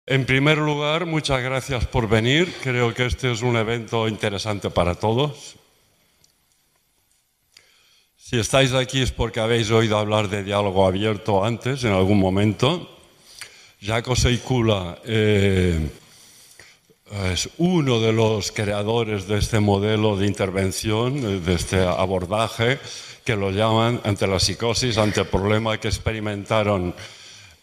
En primer lugar, muchas gracias por venir. Creo que este es un evento interesante para todos. Si estáis aquí es porque habéis oído hablar de diálogo abierto antes, en algún momento. Jaakko Seikkula es uno de los creadores de este modelo de intervención, de este abordaje, que lo llaman ante la psicosis, ante el problema que experimentaron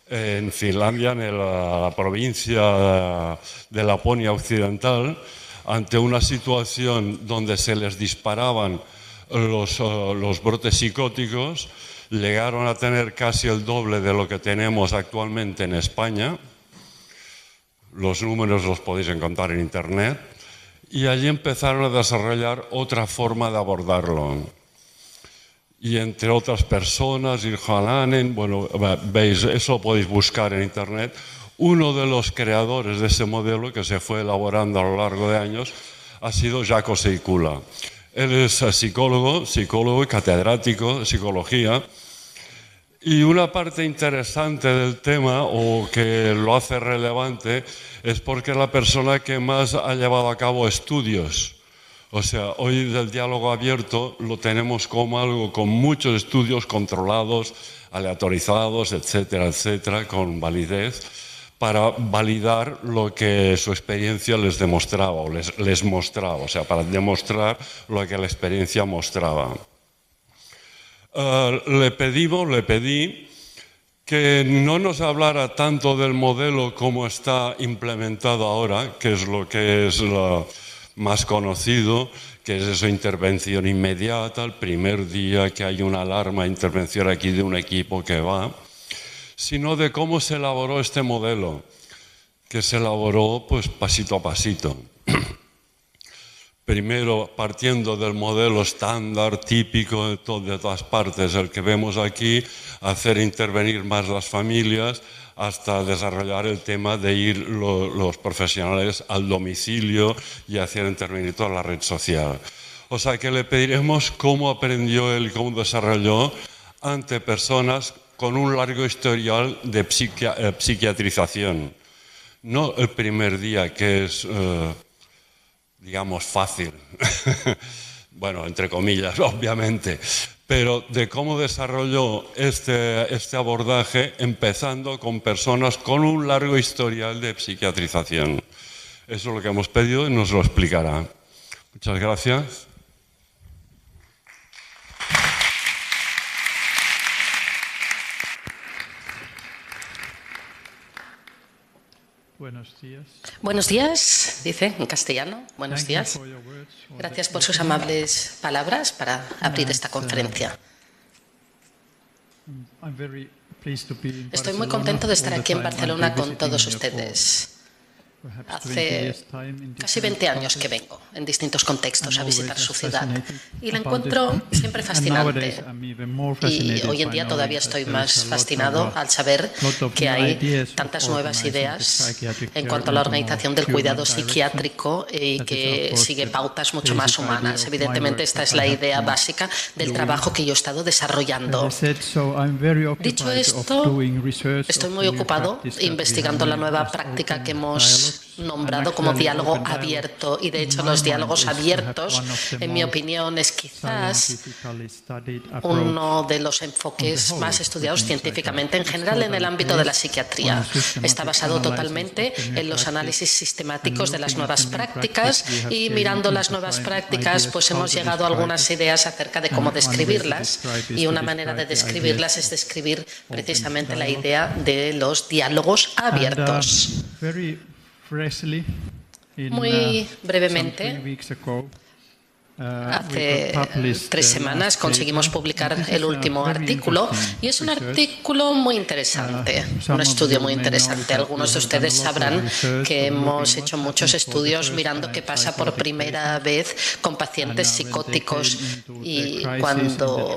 en Finlandia, en la provincia de Laponia Occidental, ante una situación donde se les disparaban los brotes psicóticos. Llegaron a tener casi el doble de lo que tenemos actualmente en España. Los números los podéis encontrar en Internet. Y allí empezaron a desarrollar otra forma de abordarlo. Y entre otras personas, Irhalanen, bueno, veis, eso lo podéis buscar en Internet. Uno de los creadores de ese modelo que se fue elaborando a lo largo de años ha sido Jaakko Seikkula. Él es psicólogo y catedrático de psicología. Y una parte interesante del tema, o que lo hace relevante, es porque es la persona que más ha llevado a cabo estudios. O sea, hoy del diálogo abierto lo tenemos como algo con muchos estudios controlados, aleatorizados, etcétera, etcétera, con validez, para validar lo que su experiencia les demostraba o les mostraba, o sea, para demostrar lo que la experiencia mostraba. Le pedí que no nos hablara tanto del modelo como está implementado ahora, que es lo que es más conocido, que es esa intervención inmediata, el primer día que hay una alarma de intervención aquí de un equipo que va, sino de cómo se elaboró este modelo, que se elaboró pues pasito a pasito. Primero, partiendo del modelo estándar, típico de todas partes, el que vemos aquí, hacer intervenir más las familias, hasta desarrollar el tema de ir los profesionales al domicilio y hacer intervenir toda la red social. O sea que le pediremos cómo aprendió él y cómo desarrolló ante personas con un largo historial de psiquiatrización. No el primer día, que es, digamos, fácil, bueno, entre comillas, obviamente, pero de cómo desarrolló este abordaje, empezando con personas con un largo historial de psiquiatrización. Eso es lo que hemos pedido y nos lo explicará. Muchas gracias. Buenos días. Buenos días, dice en castellano. Buenos días. Gracias por sus amables palabras para abrir esta conferencia. Estoy muy contento de estar aquí en Barcelona con todos ustedes. Hace casi 20 años que vengo en distintos contextos a visitar su ciudad y la encuentro siempre fascinante. Y hoy en día todavía estoy más fascinado al saber que hay tantas nuevas ideas en cuanto a la organización del cuidado psiquiátrico y que sigue pautas mucho más humanas. Evidentemente, esta es la idea básica del trabajo que yo he estado desarrollando. Dicho esto, estoy muy ocupado investigando la nueva práctica que hemos nombrado como diálogo abierto, y de hecho los diálogos abiertos, en mi opinión, es quizás uno de los enfoques más estudiados científicamente en general en el ámbito de la psiquiatría. Está basado totalmente en los análisis sistemáticos de las nuevas prácticas, y mirando las nuevas prácticas pues hemos llegado a algunas ideas acerca de cómo describirlas, y una manera de describirlas es describir precisamente la idea de los diálogos abiertos. Muy brevemente, hace 3 semanas conseguimos publicar el último artículo, y es un artículo muy interesante, un estudio muy interesante. Algunos de ustedes sabrán que hemos hecho muchos estudios mirando qué pasa por primera vez con pacientes psicóticos, y cuando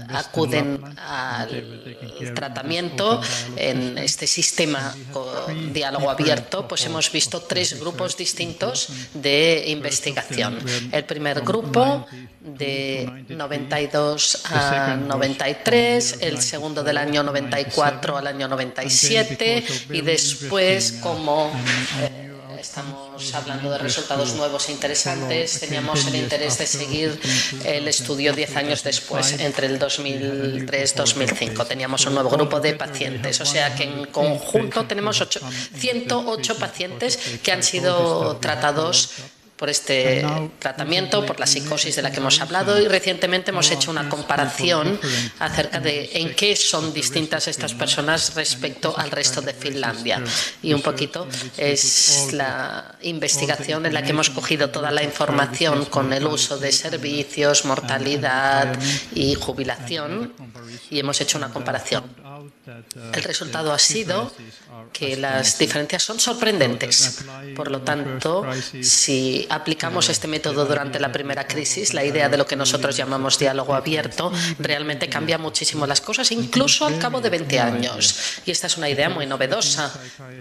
acuden al tratamiento en este sistema con diálogo abierto, pues hemos visto 3 grupos distintos de investigación. El primer grupo de 92 a 93, el segundo del año 94 al año 97 y después, como estamos hablando de resultados nuevos e interesantes, teníamos el interés de seguir el estudio 10 años después, entre el 2003 y 2005. Teníamos un nuevo grupo de pacientes, o sea que en conjunto tenemos 108 pacientes que han sido tratados por este tratamiento, por la psicosis de la que hemos hablado, y recientemente hemos hecho una comparación acerca de en qué son distintas estas personas respecto al resto de Finlandia. Y un poquito es la investigación en la que hemos cogido toda la información con el uso de servicios, mortalidad y jubilación, y hemos hecho una comparación. El resultado ha sido que las diferencias son sorprendentes. Por lo tanto, si aplicamos este método durante la primera crisis, la idea de lo que nosotros llamamos diálogo abierto realmente cambia muchísimo las cosas, incluso al cabo de 20 años. Y esta es una idea muy novedosa,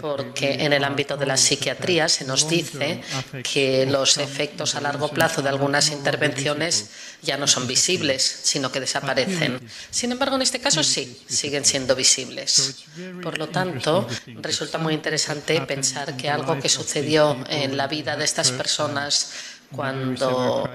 porque en el ámbito de la psiquiatría se nos dice que los efectos a largo plazo de algunas intervenciones ya no son visibles, sino que desaparecen. Sin embargo, en este caso sí, siguen siendo visibles. Por lo tanto, resulta muy interesante pensar que algo que sucedió en la vida de estas personas cuando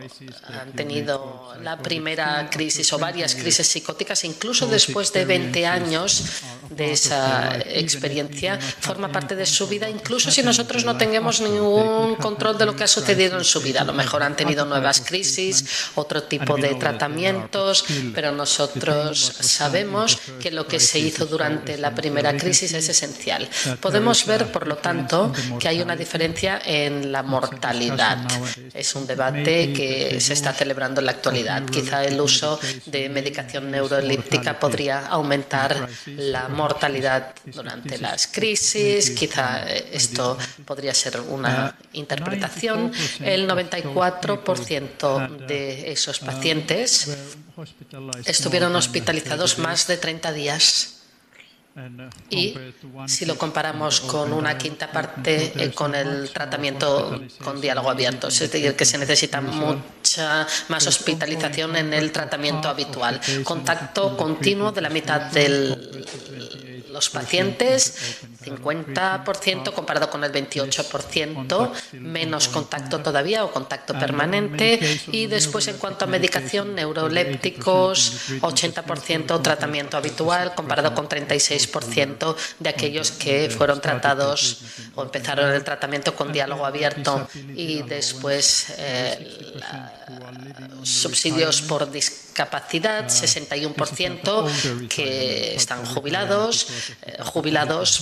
han tenido la primera crisis o varias crisis psicóticas, incluso después de 20 años de esa experiencia, forma parte de su vida, incluso si nosotros no tengamos ningún control de lo que ha sucedido en su vida. A lo mejor han tenido nuevas crisis, otro tipo de tratamientos, pero nosotros sabemos que lo que se hizo durante la primera crisis es esencial. Podemos ver, por lo tanto, que hay una diferencia en la mortalidad. Es un debate que se está celebrando en la actualidad. Quizá el uso de medicación neuroelíptica podría aumentar la mortalidad durante las crisis. Quizá esto podría ser una interpretación. El 94% de esos pacientes estuvieron hospitalizados más de 30 días. Y si lo comparamos con una quinta parte con el tratamiento con diálogo abierto, es decir, que se necesita mucha más hospitalización en el tratamiento habitual. Contacto continuo de la mitad de los pacientes, 50% comparado con el 28%, menos contacto todavía o contacto permanente. Y después, en cuanto a medicación, neurolépticos, 80% tratamiento habitual comparado con 36% de aquellos que fueron tratados o empezaron el tratamiento con diálogo abierto. Y después subsidios por discapacidad, 61% que están jubilados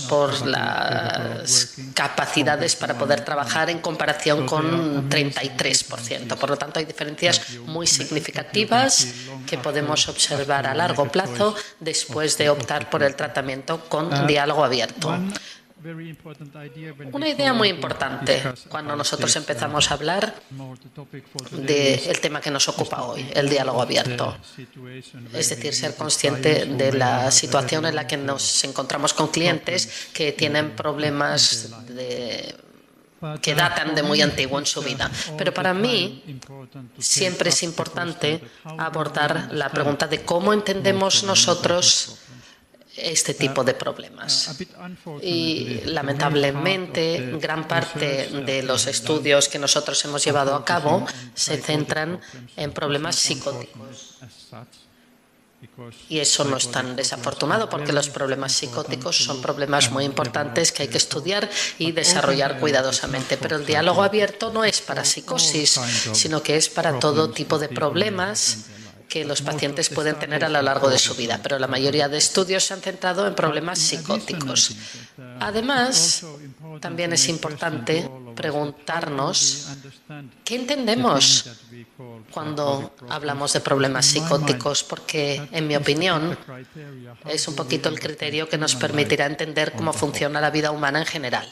por las capacidades para poder trabajar en comparación con 33%. Por lo tanto, hay diferencias muy significativas que podemos observar a largo plazo después de optar por el tratamiento con diálogo abierto. Una idea muy importante cuando nosotros empezamos a hablar del tema que nos ocupa hoy, el diálogo abierto. Es decir, ser consciente de la situación en la que nos encontramos con clientes que tienen problemas que datan de muy antiguo en su vida. Pero para mí siempre es importante abordar la pregunta de cómo entendemos nosotros este tipo de problemas. Y lamentablemente, gran parte de los estudios que nosotros hemos llevado a cabo se centran en problemas psicóticos. Y eso no es tan desafortunado, porque los problemas psicóticos son problemas muy importantes que hay que estudiar y desarrollar cuidadosamente. Pero el diálogo abierto no es para psicosis, sino que es para todo tipo de problemas que los pacientes pueden tener a lo largo de su vida, pero la mayoría de estudios se han centrado en problemas psicóticos. Además, también es importante preguntarnos qué entendemos cuando hablamos de problemas psicóticos, porque, en mi opinión, es un poquito el criterio que nos permitirá entender cómo funciona la vida humana en general.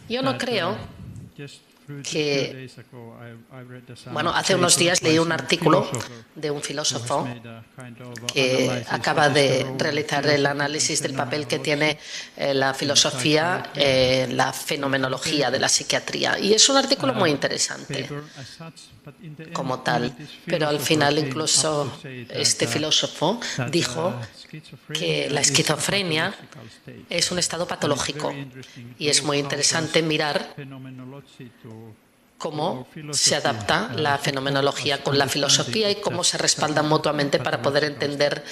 Yo no creo que, bueno, hace unos días leí un artículo de un filósofo que acaba de realizar el análisis del papel que tiene la filosofía en la fenomenología de la psiquiatría. Y es un artículo muy interesante como tal, pero al final incluso este filósofo dijo que la esquizofrenia es un estado patológico y es muy interesante mirar cómo se adapta la fenomenología con la filosofía y cómo se respaldan mutuamente para poder entender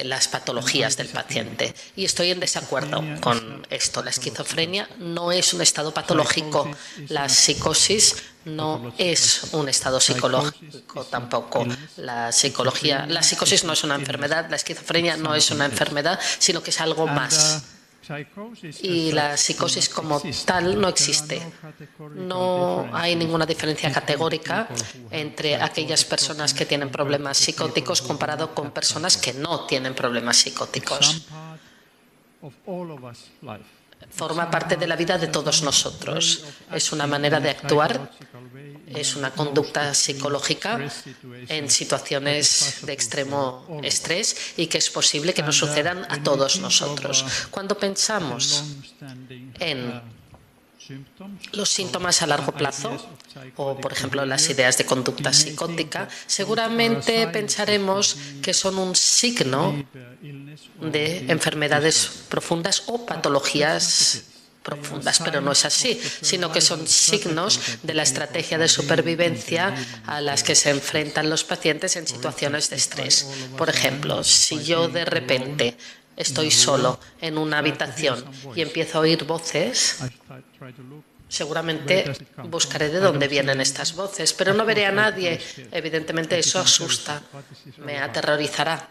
las patologías del paciente. Y estoy en desacuerdo con esto. La esquizofrenia no es un estado patológico. La psicosis no es un estado psicológico tampoco. La psicosis no es una enfermedad, la esquizofrenia no es una enfermedad, sino que es algo más. Y la psicosis como tal no existe. No hay ninguna diferencia categórica entre aquellas personas que tienen problemas psicóticos comparado con personas que no tienen problemas psicóticos. Forma parte de la vida de todos nosotros. Es una manera de actuar, es una conducta psicológica en situaciones de extremo estrés y que es posible que nos sucedan a todos nosotros. Cuando pensamos en los síntomas a largo plazo o, por ejemplo, las ideas de conducta psicótica, seguramente pensaremos que son un signo de enfermedades profundas o patologías profundas, pero no es así, sino que son signos de la estrategia de supervivencia a las que se enfrentan los pacientes en situaciones de estrés. Por ejemplo, si yo de repente estoy solo en una habitación y empiezo a oír voces, seguramente buscaré de dónde vienen estas voces, pero no veré a nadie. Evidentemente eso asusta, me aterrorizará.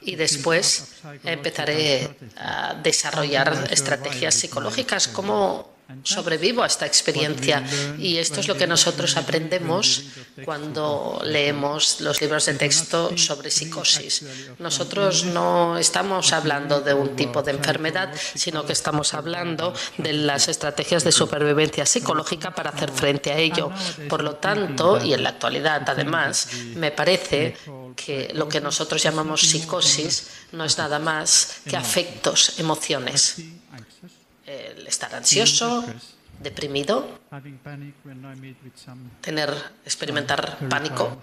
Y después empezaré a desarrollar estrategias psicológicas. ¿Cómo sobrevivo a esta experiencia? Y esto es lo que nosotros aprendemos cuando leemos los libros de texto sobre psicosis. Nosotros no estamos hablando de un tipo de enfermedad, sino que estamos hablando de las estrategias de supervivencia psicológica para hacer frente a ello. Por lo tanto, y en la actualidad además, me parece que lo que nosotros llamamos psicosis no es nada más que afectos, emociones. El estar ansioso, deprimido, experimentar pánico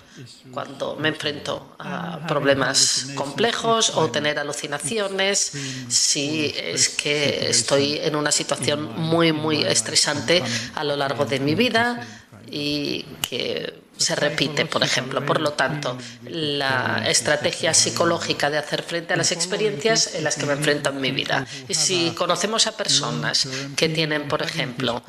cuando me enfrento a problemas complejos o tener alucinaciones si es que estoy en una situación muy estresante a lo largo de mi vida y que se repite, por ejemplo. Por lo tanto, la estrategia psicológica de hacer frente a las experiencias en las que me enfrento en mi vida. Y si conocemos a personas que tienen, por ejemplo,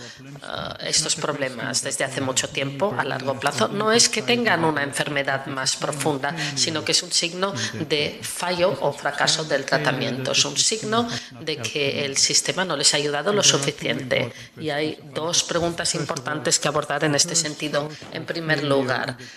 estos problemas desde hace mucho tiempo, a largo plazo, no es que tengan una enfermedad más profunda, sino que es un signo de fallo o fracaso del tratamiento. Es un signo de que el sistema no les ha ayudado lo suficiente. Y hay dos preguntas importantes que abordar en este sentido. En primer lugar,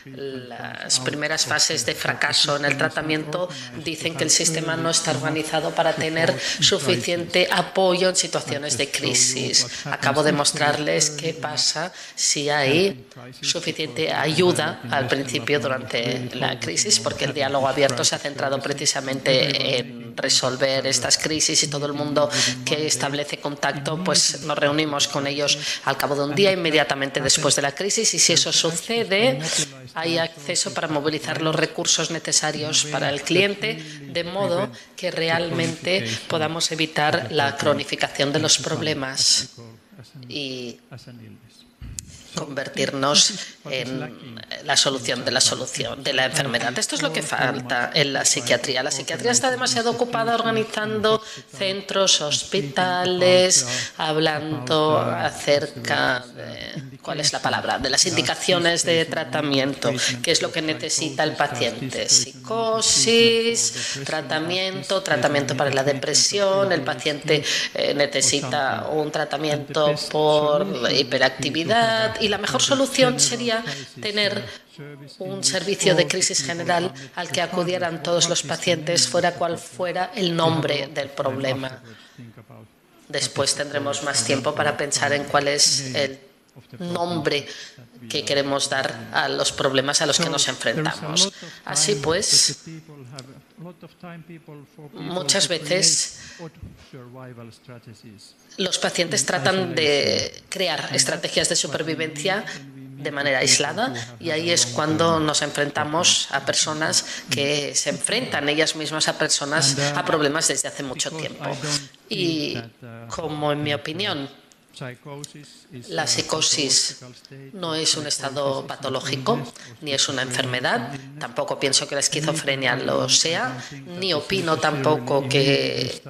las primeras fases de fracaso en el tratamiento dicen que el sistema no está organizado para tener suficiente apoyo en situaciones de crisis. Acabo de mostrarles qué pasa si hay suficiente ayuda al principio durante la crisis, porque el diálogo abierto se ha centrado precisamente en resolver estas crisis y todo el mundo que establece contacto, pues nos reunimos con ellos al cabo de un día, inmediatamente después de la crisis, y si eso sucede, hay acceso para movilizar los recursos necesarios para el cliente, de modo que realmente podamos evitar la cronificación de los problemas y convertirnos en la solución de la enfermedad. Esto es lo que falta en la psiquiatría. La psiquiatría está demasiado ocupada organizando centros, hospitales, hablando acerca de, ¿cuál es la palabra?, de las indicaciones de tratamiento, qué es lo que necesita el paciente. Psicosis, tratamiento para la depresión, el paciente necesita un tratamiento por hiperactividad. Y la mejor solución sería tener un servicio de crisis general al que acudieran todos los pacientes, fuera cual fuera el nombre del problema. Después tendremos más tiempo para pensar en cuál es el nombre que queremos dar a los problemas a los que nos enfrentamos. Así pues, muchas veces los pacientes tratan de crear estrategias de supervivencia de manera aislada, y ahí es cuando nos enfrentamos a personas que se enfrentan ellas mismas a problemas desde hace mucho tiempo. Y como en mi opinión, la psicosis no es un estado patológico, ni es una enfermedad. Tampoco pienso que la esquizofrenia lo sea, ni opino tampoco que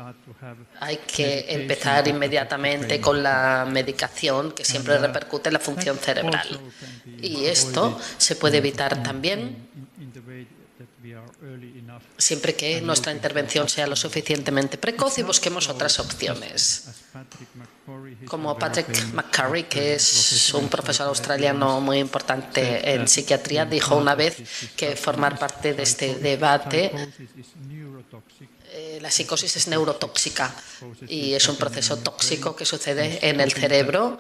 hay que empezar inmediatamente con la medicación que siempre repercute en la función cerebral. Y esto se puede evitar también siempre que nuestra intervención sea lo suficientemente precoz y busquemos otras opciones. Como Patrick McCurry, que es un profesor australiano muy importante en psiquiatría, dijo una vez que formar parte de este debate, la psicosis es neurotóxica y es un proceso tóxico que sucede en el cerebro,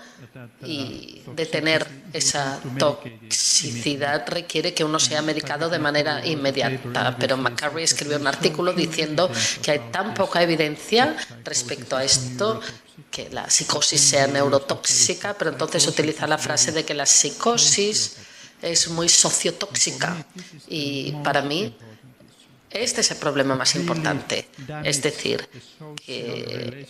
y detener esa toxicidad requiere que uno sea medicado de manera inmediata. Pero McCurry escribió un artículo diciendo que hay tan poca evidencia respecto a esto que la psicosis sea neurotóxica, pero entonces utiliza la frase de que la psicosis es muy sociotóxica, y para mí este es el problema más importante, es decir, que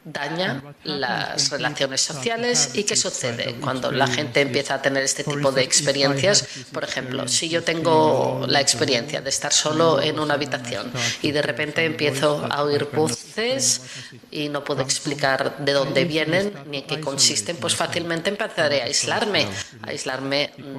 daña las relaciones sociales. ¿Y qué sucede cuando la gente empieza a tener este tipo de experiencias? Por ejemplo, si yo tengo la experiencia de estar solo en una habitación y de repente empiezo a oír voces y no puedo explicar de dónde vienen ni en qué consisten, pues fácilmente empezaré a aislarme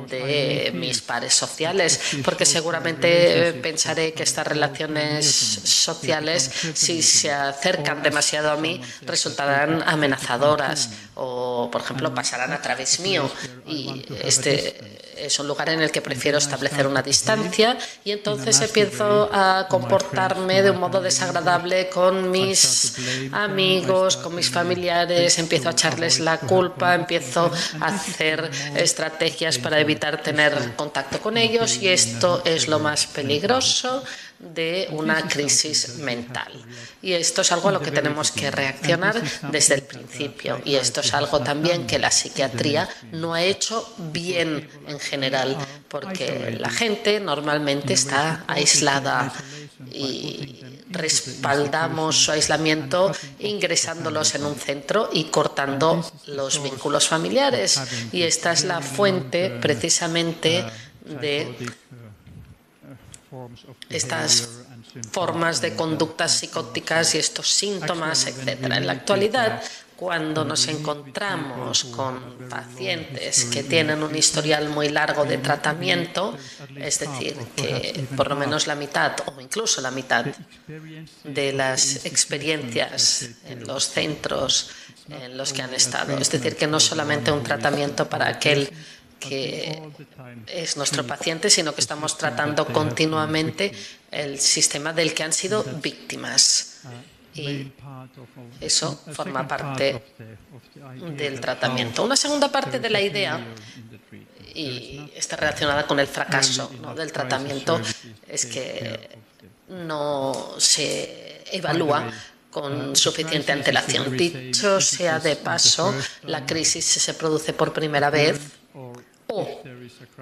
de mis pares sociales, porque seguramente pensaré que estas relaciones sociales, si se acercan demasiado a mí, resultarán amenazadoras o, por ejemplo, pasarán a través mío, y este es un lugar en el que prefiero establecer una distancia, y entonces empiezo a comportarme de un modo desagradable con mis amigos, con mis familiares, empiezo a echarles la culpa, empiezo a hacer estrategias para evitar tener contacto con ellos, y esto es lo más peligroso de una crisis mental. Y esto es algo a lo que tenemos que reaccionar desde el principio, y esto es algo también que la psiquiatría no ha hecho bien en general, porque la gente normalmente está aislada y respaldamos su aislamiento ingresándolos en un centro y cortando los vínculos familiares, y esta es la fuente precisamente de estas formas de conductas psicóticas y estos síntomas, etc. En la actualidad, cuando nos encontramos con pacientes que tienen un historial muy largo de tratamiento, es decir, que por lo menos la mitad o incluso la mitad de las experiencias en los centros en los que han estado, es decir, que no solamente un tratamiento para aquel que es nuestro paciente, sino que estamos tratando continuamente el sistema del que han sido víctimas. Y eso forma parte del tratamiento. Una segunda parte de la idea, y está relacionada con el fracaso, ¿no?, del tratamiento, es que no se evalúa con suficiente antelación. Dicho sea de paso, la crisis se produce por primera vez, o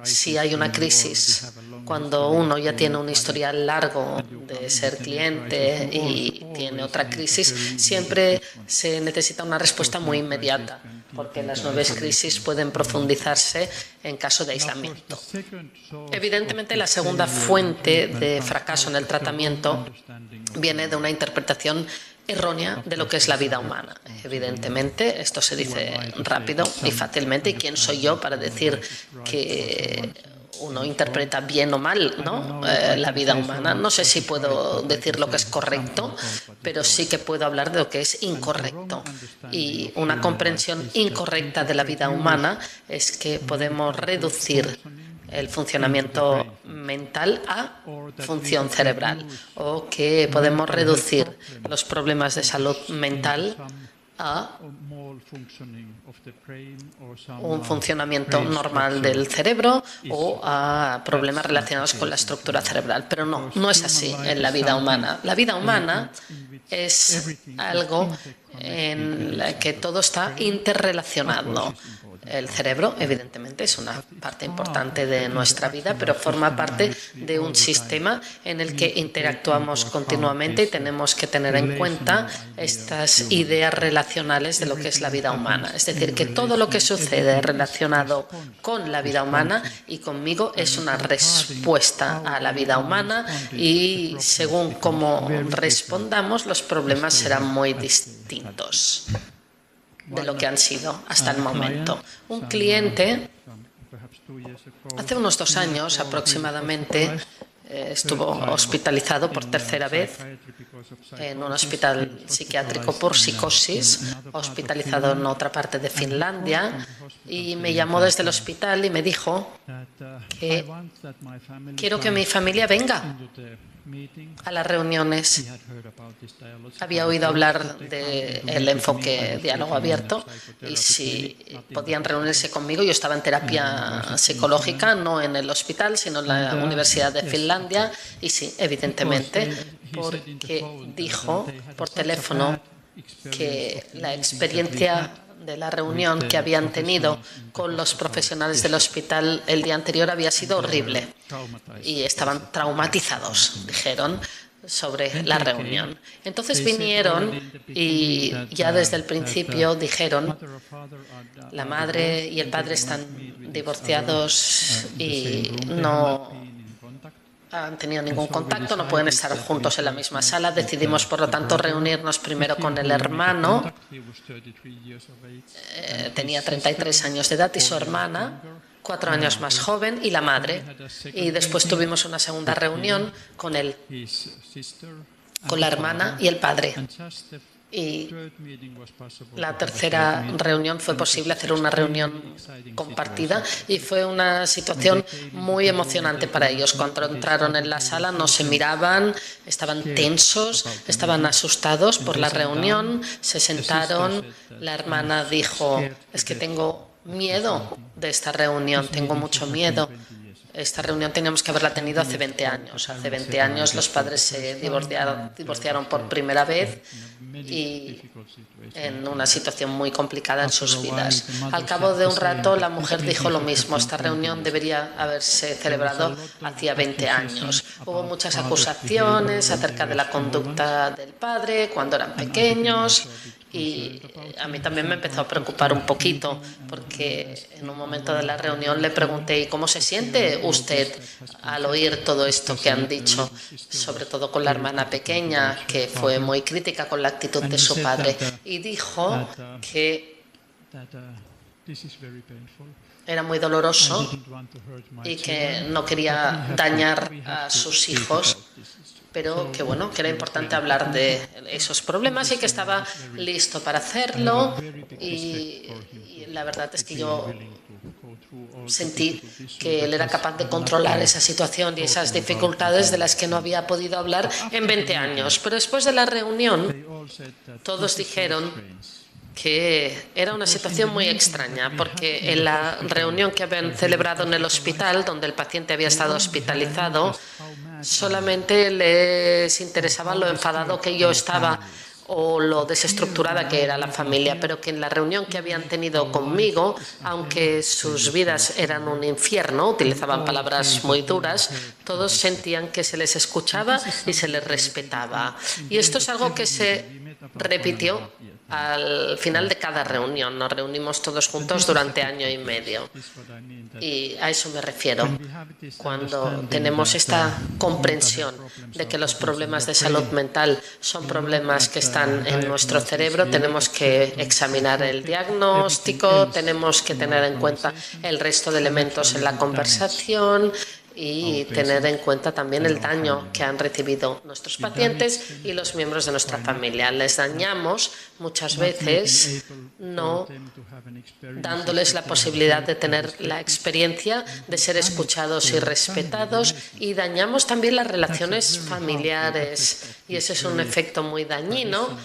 si hay una crisis cuando uno ya tiene un historial largo de ser cliente y tiene otra crisis, siempre se necesita una respuesta muy inmediata, porque las nuevas crisis pueden profundizarse en caso de aislamiento. Evidentemente, la segunda fuente de fracaso en el tratamiento viene de una interpretación errónea de lo que es la vida humana. Evidentemente, esto se dice rápido y fácilmente, y quién soy yo para decir que uno interpreta bien o mal, ¿no?, la vida humana. No sé si puedo decir lo que es correcto, pero sí que puedo hablar de lo que es incorrecto. Y una comprensión incorrecta de la vida humana es que podemos reducir el funcionamiento mental a función cerebral, o que podemos reducir los problemas de salud mental a un funcionamiento normal del cerebro o a problemas relacionados con la estructura cerebral. Pero no es así en la vida humana. La vida humana es algo en la que todo está interrelacionado. El cerebro, evidentemente, es una parte importante de nuestra vida, pero forma parte de un sistema en el que interactuamos continuamente y tenemos que tener en cuenta estas ideas relacionales de lo que es la vida humana. Es decir, que todo lo que sucede relacionado con la vida humana y conmigo es una respuesta a la vida humana y según cómo respondamos, los problemas serán muy distintos de lo que han sido hasta el momento. Un cliente, hace unos 2 años aproximadamente, estuvo hospitalizado por tercera vez en un hospital psiquiátrico por psicosis, hospitalizado en otra parte de Finlandia, y me llamó desde el hospital y me dijo que quiero que mi familia venga a las reuniones. Había oído hablar del enfoque diálogo abierto y si podían reunirse conmigo. Yo estaba en terapia psicológica, no en el hospital, sino en la Universidad de Finlandia, y sí, evidentemente, porque dijo por teléfono que la experiencia de la reunión que habían tenido con los profesionales del hospital el día anterior había sido horrible y estaban traumatizados, dijeron, sobre la reunión. Entonces vinieron y ya desde el principio dijeron: la madre y el padre están divorciados y no han tenido ningún contacto, no pueden estar juntos en la misma sala. Decidimos, por lo tanto, reunirnos primero con el hermano, tenía 33 años de edad, y su hermana, 4 años más joven, y la madre. Y después tuvimos una segunda reunión con la hermana y el padre. Y la tercera reunión fue posible hacer una reunión compartida y fue una situación muy emocionante para ellos. Cuando entraron en la sala no se miraban, estaban tensos, estaban asustados por la reunión, se sentaron. La hermana dijo: es que tengo miedo de esta reunión, tengo mucho miedo. Esta reunión teníamos que haberla tenido hace 20 años. Hace 20 años los padres se divorciaron por primera vez y en una situación muy complicada en sus vidas. Al cabo de un rato la mujer dijo lo mismo: esta reunión debería haberse celebrado hacía 20 años. Hubo muchas acusaciones acerca de la conducta del padre cuando eran pequeños. Y a mí también me empezó a preocupar un poquito, porque en un momento de la reunión le pregunté: ¿y cómo se siente usted al oír todo esto que han dicho? Sobre todo con la hermana pequeña, que fue muy crítica con la actitud de su padre. Y dijo que era muy doloroso y que no quería dañar a sus hijos, pero que bueno, que era importante hablar de esos problemas y que estaba listo para hacerlo. Y la verdad es que yo sentí que él era capaz de controlar esa situación y esas dificultades de las que no había podido hablar en 20 años. Pero después de la reunión, todos dijeron que era una situación muy extraña, porque en la reunión que habían celebrado en el hospital, donde el paciente había estado hospitalizado, solamente les interesaba lo enfadado que yo estaba o lo desestructurada que era la familia, pero que en la reunión que habían tenido conmigo, aunque sus vidas eran un infierno, utilizaban palabras muy duras, todos sentían que se les escuchaba y se les respetaba. Y esto es algo que se repitió al final de cada reunión. Nos reunimos todos juntos durante 1 año y medio. Y a eso me refiero. Cuando tenemos esta comprensión de que los problemas de salud mental son problemas que están en nuestro cerebro, tenemos que examinar el diagnóstico, tenemos que tener en cuenta el resto de elementos en la conversación y tener en cuenta también el daño que han recibido nuestros pacientes y los miembros de nuestra familia. Les dañamos muchas veces no dándoles la posibilidad de tener la experiencia de ser escuchados y respetados, y dañamos también las relaciones familiares, y ese es un efecto muy dañino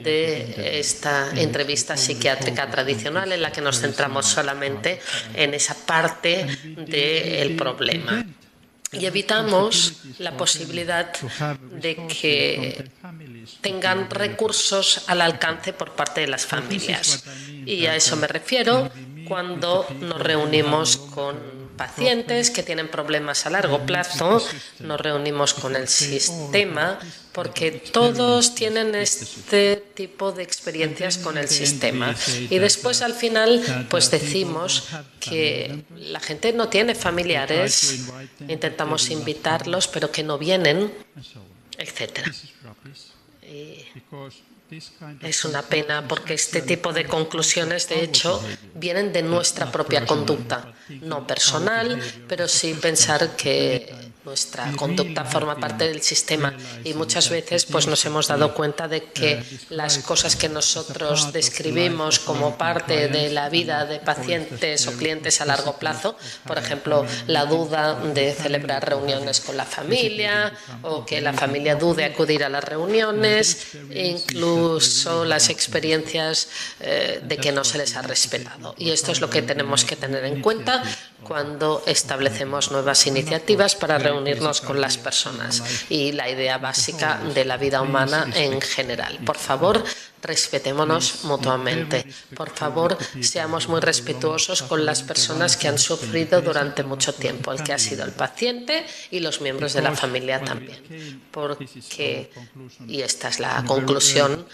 de esta entrevista psiquiátrica tradicional en la que nos centramos solamente en esa parte del problema. Y evitamos la posibilidad de que tengan recursos al alcance por parte de las familias. Y a eso me refiero cuando nos reunimos con pacientes que tienen problemas a largo plazo, nos reunimos con el sistema, porque todos tienen este tipo de experiencias con el sistema. Y después, al final, pues decimos que la gente no tiene familiares, intentamos invitarlos, pero que no vienen, etc. Es una pena porque este tipo de conclusiones, de hecho, vienen de nuestra propia conducta, no personal, pero sí pensar que nuestra conducta forma parte del sistema, y muchas veces pues nos hemos dado cuenta de que las cosas que nosotros describimos como parte de la vida de pacientes o clientes a largo plazo, por ejemplo, la duda de celebrar reuniones con la familia, o que la familia dude acudir a las reuniones, incluso las experiencias de que no se les ha respetado. Y esto es lo que tenemos que tener en cuenta cuando establecemos nuevas iniciativas para reunirnos con las personas, y la idea básica de la vida humana en general. Por favor, respetémonos mutuamente. Por favor, seamos muy respetuosos con las personas que han sufrido durante mucho tiempo, el que ha sido el paciente y los miembros de la familia también. Porque, y esta es la conclusión,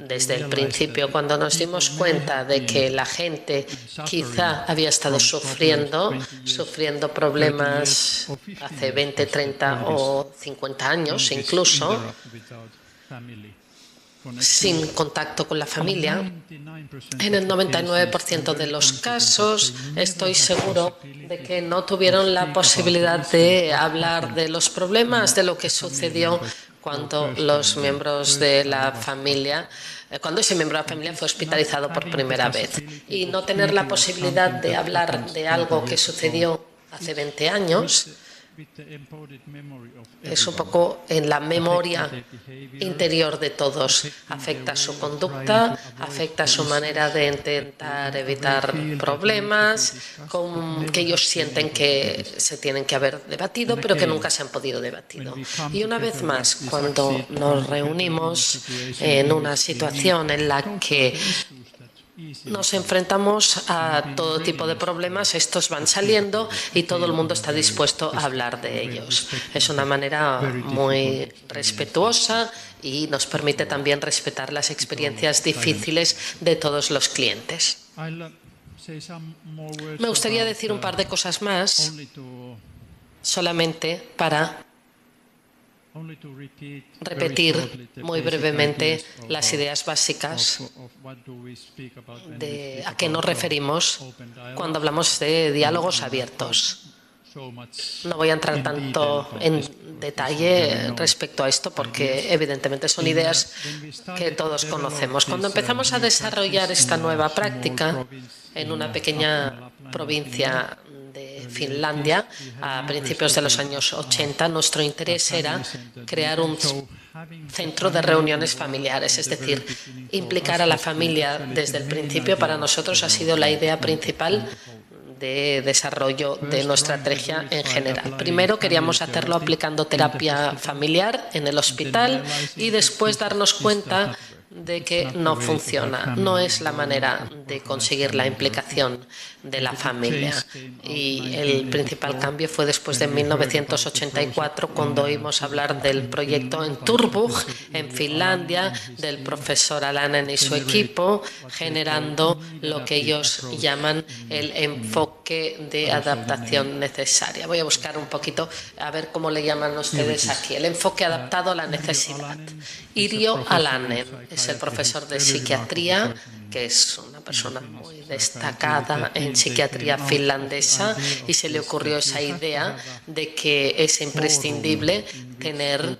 desde el principio, cuando nos dimos cuenta de que la gente quizá había estado sufriendo problemas hace 20, 30 o 50 años incluso, sin contacto con la familia, en el 99% de los casos estoy seguro de que no tuvieron la posibilidad de hablar de los problemas, de lo que sucedió cuando los miembros de la familia, cuando ese miembro de la familia fue hospitalizado por primera vez, y no tener la posibilidad de hablar de algo que sucedió hace 20 años. Es un poco en la memoria interior de todos. Afecta su conducta, afecta su manera de intentar evitar problemas, que ellos sienten que se tienen que haber debatido, pero que nunca se han podido debatir. Y una vez más, cuando nos reunimos en una situación en la que nos enfrentamos a todo tipo de problemas, estos van saliendo y todo el mundo está dispuesto a hablar de ellos. Es una manera muy respetuosa y nos permite también respetar las experiencias difíciles de todos los clientes. Me gustaría decir un par de cosas más, solamente para repetir muy brevemente las ideas básicas de a qué nos referimos cuando hablamos de diálogos abiertos. No voy a entrar tanto en detalle respecto a esto porque evidentemente son ideas que todos conocemos. Cuando empezamos a desarrollar esta nueva práctica en una pequeña provincia de Finlandia, a principios de los años 80, nuestro interés era crear un centro de reuniones familiares, es decir, implicar a la familia desde el principio. Para nosotros ha sido la idea principal de desarrollo de nuestra estrategia en general. Primero queríamos hacerlo aplicando terapia familiar en el hospital y después darnos cuenta de que no funciona, no es la manera de conseguir la implicación de la familia. Y el principal cambio fue después de 1984, cuando oímos hablar del proyecto en Turku, en Finlandia, del profesor Alanen y su equipo, generando lo que ellos llaman el enfoque de adaptación necesaria. Voy a buscar un poquito, a ver cómo le llaman ustedes aquí. El enfoque adaptado a la necesidad. Yrjö Alanen es es el profesor de psiquiatría, que es una persona muy destacada en psiquiatría finlandesa, y se le ocurrió esa idea de que es imprescindible tener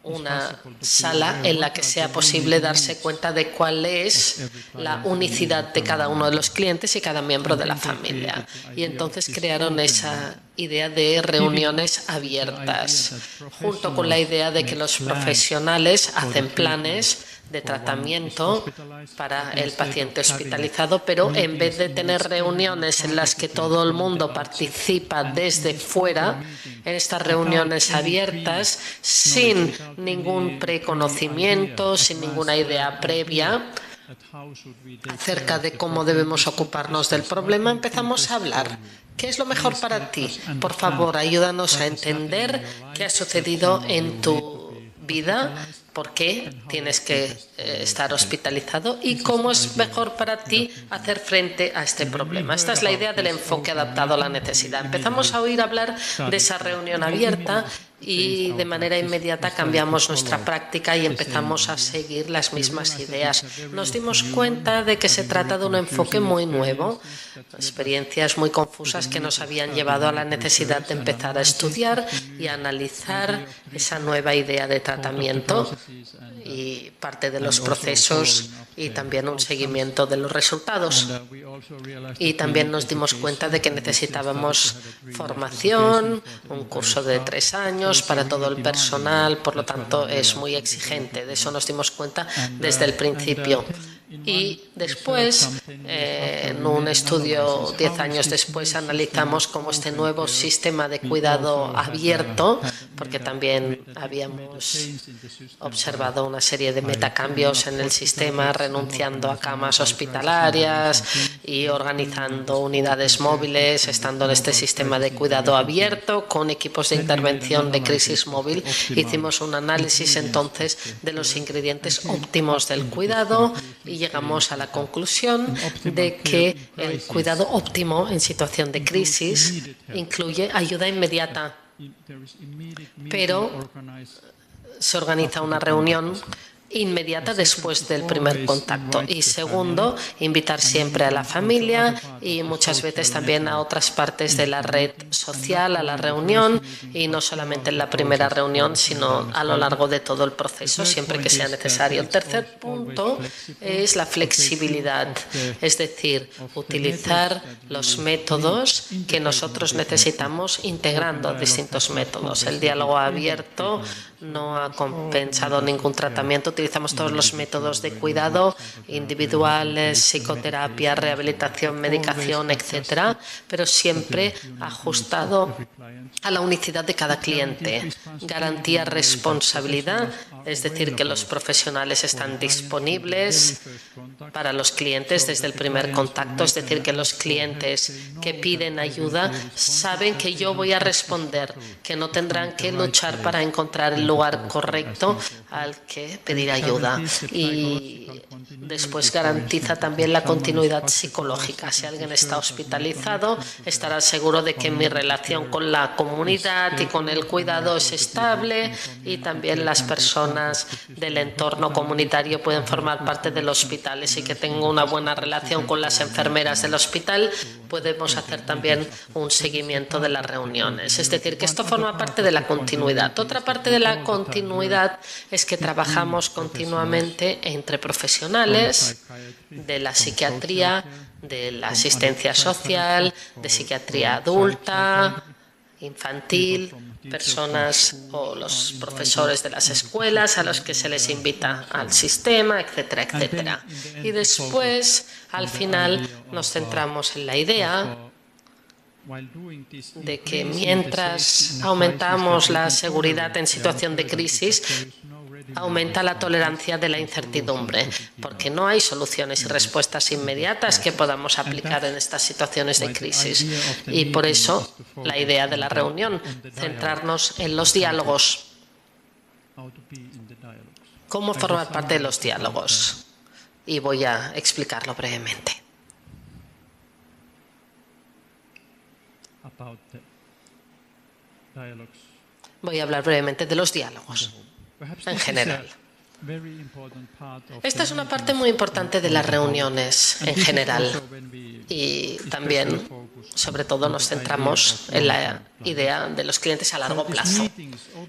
una sala en la que sea posible darse cuenta de cuál es la unicidad de cada uno de los clientes y cada miembro de la familia. Y entonces crearon esa idea de reuniones abiertas, junto con la idea de que los profesionales hacen planes de tratamiento para el paciente hospitalizado, pero en vez de tener reuniones en las que todo el mundo participa desde fuera, en estas reuniones abiertas, sin ningún preconocimiento, sin ninguna idea previa acerca de cómo debemos ocuparnos del problema, empezamos a hablar. ¿Qué es lo mejor para ti? Por favor, ayúdanos a entender qué ha sucedido en tu vida, por qué tienes que estar hospitalizado y cómo es mejor para ti hacer frente a este problema. Esta es la idea del enfoque adaptado a la necesidad. Empezamos a oír hablar de esa reunión abierta y de manera inmediata cambiamos nuestra práctica y empezamos a seguir las mismas ideas. Nos dimos cuenta de que se trata de un enfoque muy nuevo, experiencias muy confusas que nos habían llevado a la necesidad de empezar a estudiar y a analizar esa nueva idea de tratamiento y parte de los procesos y también un seguimiento de los resultados. Y también nos dimos cuenta de que necesitábamos formación, un curso de 3 años para todo el personal, por lo tanto es muy exigente. De eso nos dimos cuenta desde el principio. Y después, en un estudio 10 años después, analizamos cómo este nuevo sistema de cuidado abierto, porque también habíamos observado una serie de metacambios en el sistema, renunciando a camas hospitalarias y organizando unidades móviles, estando en este sistema de cuidado abierto con equipos de intervención de crisis móvil. Hicimos un análisis entonces de los ingredientes óptimos del cuidado y llegamos a la conclusión de que el cuidado óptimo en situación de crisis incluye ayuda inmediata, pero se organiza una reunión inmediata después del primer contacto. Y segundo, invitar siempre a la familia y muchas veces también a otras partes de la red social a la reunión, y no solamente en la primera reunión, sino a lo largo de todo el proceso, siempre que sea necesario. El tercer punto es la flexibilidad, es decir, utilizar los métodos que nosotros necesitamos integrando distintos métodos. El diálogo abierto no ha compensado ningún tratamiento. Utilizamos todos los métodos de cuidado individuales, psicoterapia, rehabilitación, medicación, etcétera, pero siempre ajustado a la unicidad de cada cliente. Garantía responsabilidad, es decir, que los profesionales están disponibles para los clientes desde el primer contacto, es decir, que los clientes que piden ayuda saben que yo voy a responder, que no tendrán que luchar para encontrar el lugar correcto al que pedir ayuda. Y después garantiza también la continuidad psicológica. Si alguien está hospitalizado, estará seguro de que mi relación con la comunidad y con el cuidado es estable, y también las personas del entorno comunitario pueden formar parte del hospital. Y si que tengo una buena relación con las enfermeras del hospital, podemos hacer también un seguimiento de las reuniones. Es decir, que esto forma parte de la continuidad. Otra parte de la continuidad es que trabajamos continuamente entre profesionales de la psiquiatría, de la asistencia social, de psiquiatría adulta, infantil, personas o los profesores de las escuelas a los que se les invita al sistema, etcétera, etcétera. Y después, al final, nos centramos en la idea de que mientras aumentamos la seguridad en situación de crisis, aumenta la tolerancia de la incertidumbre, porque no hay soluciones y respuestas inmediatas que podamos aplicar en estas situaciones de crisis. Y por eso la idea de la reunión, centrarnos en los diálogos. ¿Cómo formar parte de los diálogos? Y voy a explicarlo brevemente. Voy a hablar brevemente de los diálogos en general. Esta es una parte muy importante de las reuniones en general y también, sobre todo, nos centramos en la idea de los clientes a largo plazo.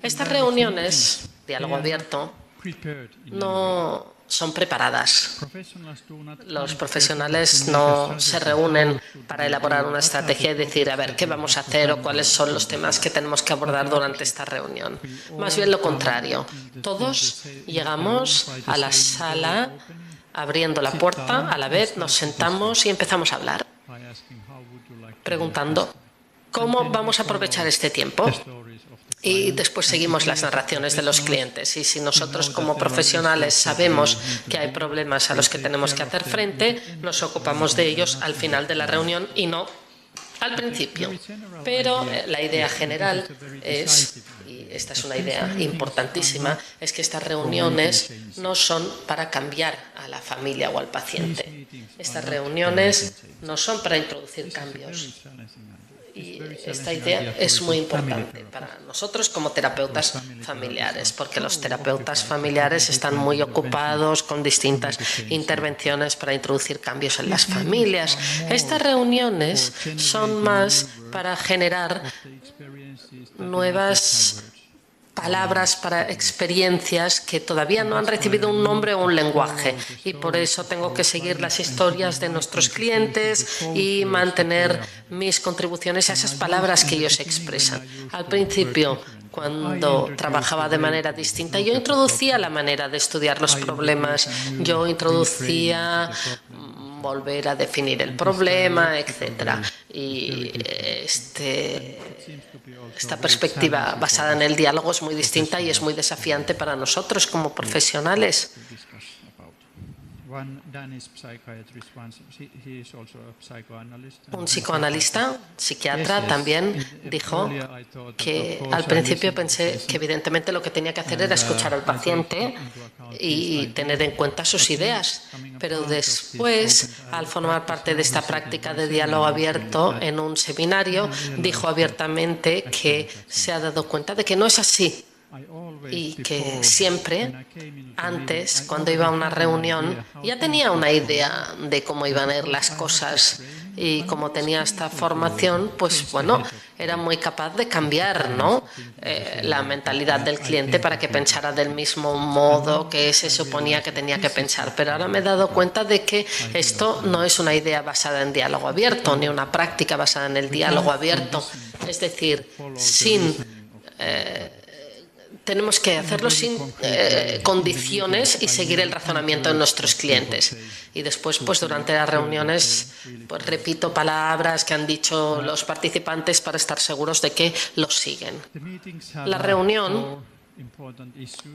Estas reuniones, diálogo abierto, no son preparadas. Los profesionales no se reúnen para elaborar una estrategia y decir, a ver, ¿qué vamos a hacer o cuáles son los temas que tenemos que abordar durante esta reunión? Más bien lo contrario. Todos llegamos a la sala abriendo la puerta, a la vez nos sentamos y empezamos a hablar, preguntando, ¿cómo vamos a aprovechar este tiempo? Y después seguimos las narraciones de los clientes. Y si nosotros como profesionales sabemos que hay problemas a los que tenemos que hacer frente, nos ocupamos de ellos al final de la reunión y no al principio. Pero la idea general es, y esta es una idea importantísima, es que estas reuniones no son para cambiar a la familia o al paciente. Estas reuniones no son para introducir cambios. Y esta idea es muy importante para nosotros como terapeutas familiares, porque los terapeutas familiares están muy ocupados con distintas intervenciones para introducir cambios en las familias. Estas reuniones son más para generar nuevas palabras para experiencias que todavía no han recibido un nombre o un lenguaje, y por eso tengo que seguir las historias de nuestros clientes y mantener mis contribuciones a esas palabras que ellos expresan. Al principio, cuando trabajaba de manera distinta, yo introducía la manera de estudiar los problemas, yo introducía volver a definir el problema, etc. Y esta perspectiva basada en el diálogo es muy distinta y es muy desafiante para nosotros como profesionales. Un psicoanalista, psiquiatra, también dijo que al principio pensé que evidentemente lo que tenía que hacer era escuchar al paciente y tener en cuenta sus ideas, pero después, al formar parte de esta práctica de diálogo abierto en un seminario, dijo abiertamente que se ha dado cuenta de que no es así. Y que siempre, antes, cuando iba a una reunión, ya tenía una idea de cómo iban a ir las cosas, y como tenía esta formación, pues bueno, era muy capaz de cambiar, ¿no?, la mentalidad del cliente para que pensara del mismo modo que se suponía que tenía que pensar. Pero ahora me he dado cuenta de que esto no es una idea basada en diálogo abierto, ni una práctica basada en el diálogo abierto. Es decir, tenemos que hacerlo sin condiciones y seguir el razonamiento de nuestros clientes. Y después, pues durante las reuniones, pues repito palabras que han dicho los participantes para estar seguros de que los siguen. La reunión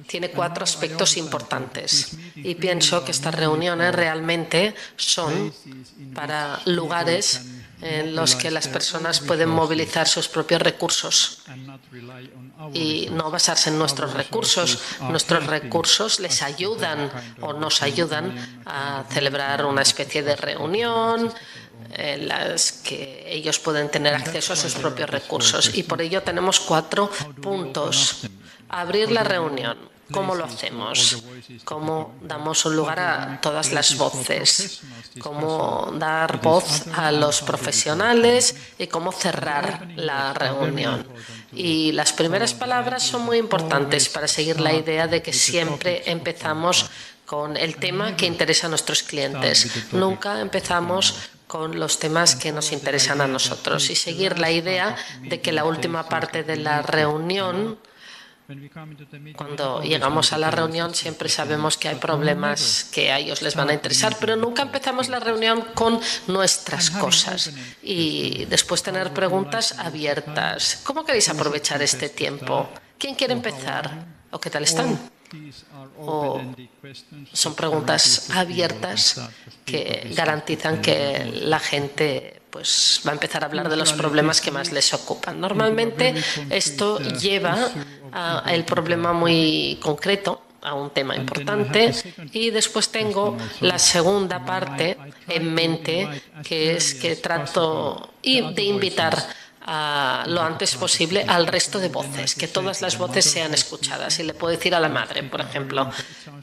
tiene 4 aspectos importantes y pienso que estas reuniones realmente son para lugares en los que las personas pueden movilizar sus propios recursos y no basarse en nuestros recursos. Nuestros recursos les ayudan o nos ayudan a celebrar una especie de reunión en las que ellos pueden tener acceso a sus propios recursos, y por ello tenemos 4 puntos. Abrir la reunión. ¿Cómo lo hacemos? ¿Cómo damos un lugar a todas las voces? ¿Cómo dar voz a los profesionales? ¿Y cómo cerrar la reunión? Y las primeras palabras son muy importantes para seguir la idea de que siempre empezamos con el tema que interesa a nuestros clientes. Nunca empezamos con los temas que nos interesan a nosotros, y seguir la idea de que la última parte de la reunión, cuando llegamos a la reunión, siempre sabemos que hay problemas que a ellos les van a interesar, pero nunca empezamos la reunión con nuestras cosas. Y después tener preguntas abiertas. ¿Cómo queréis aprovechar este tiempo? ¿Quién quiere empezar? ¿O qué tal están? O son preguntas abiertas que garantizan que la gente pues va a empezar a hablar de los problemas que más les ocupan. Normalmente esto lleva a el problema muy concreto, a un tema importante, y después tengo la segunda parte en mente, que es que trato de invitar lo antes posible al resto de voces, que todas las voces sean escuchadas. Y le puedo decir a la madre, por ejemplo,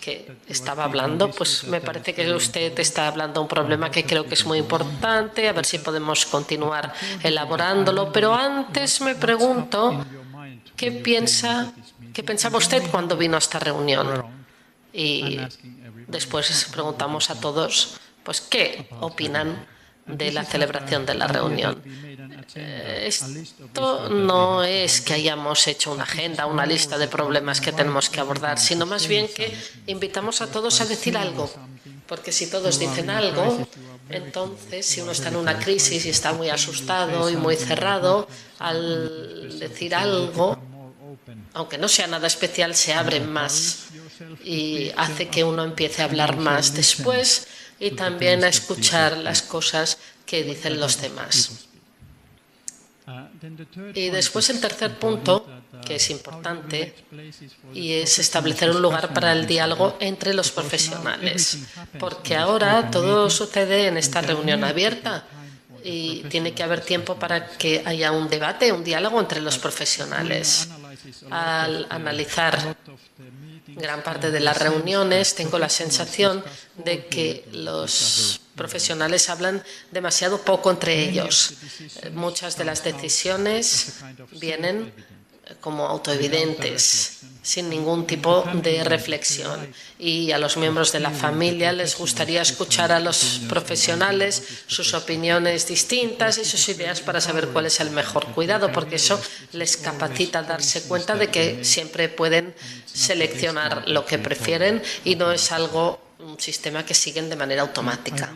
que estaba hablando, pues me parece que usted está hablando de un problema que creo que es muy importante, a ver si podemos continuar elaborándolo, pero antes me pregunto, ¿qué pensaba usted cuando vino a esta reunión? Y después preguntamos a todos, pues, ¿qué opinan de la celebración de la reunión? Esto no es que hayamos hecho una agenda, una lista de problemas que tenemos que abordar, sino más bien que invitamos a todos a decir algo, porque si todos dicen algo, entonces si uno está en una crisis y está muy asustado y muy cerrado, al decir algo, aunque no sea nada especial, se abre más y hace que uno empiece a hablar más después y también a escuchar las cosas que dicen los demás. Y después el tercer punto, que es importante, y es establecer un lugar para el diálogo entre los profesionales, porque ahora todo sucede en esta reunión abierta y tiene que haber tiempo para que haya un debate, un diálogo entre los profesionales. Al analizar gran parte de las reuniones, tengo la sensación de que los profesionales hablan demasiado poco entre ellos. Muchas de las decisiones vienen como autoevidentes, sin ningún tipo de reflexión. Y a los miembros de la familia les gustaría escuchar a los profesionales sus opiniones distintas y sus ideas para saber cuál es el mejor cuidado, porque eso les capacita a darse cuenta de que siempre pueden seleccionar lo que prefieren y no es un sistema que siguen de manera automática.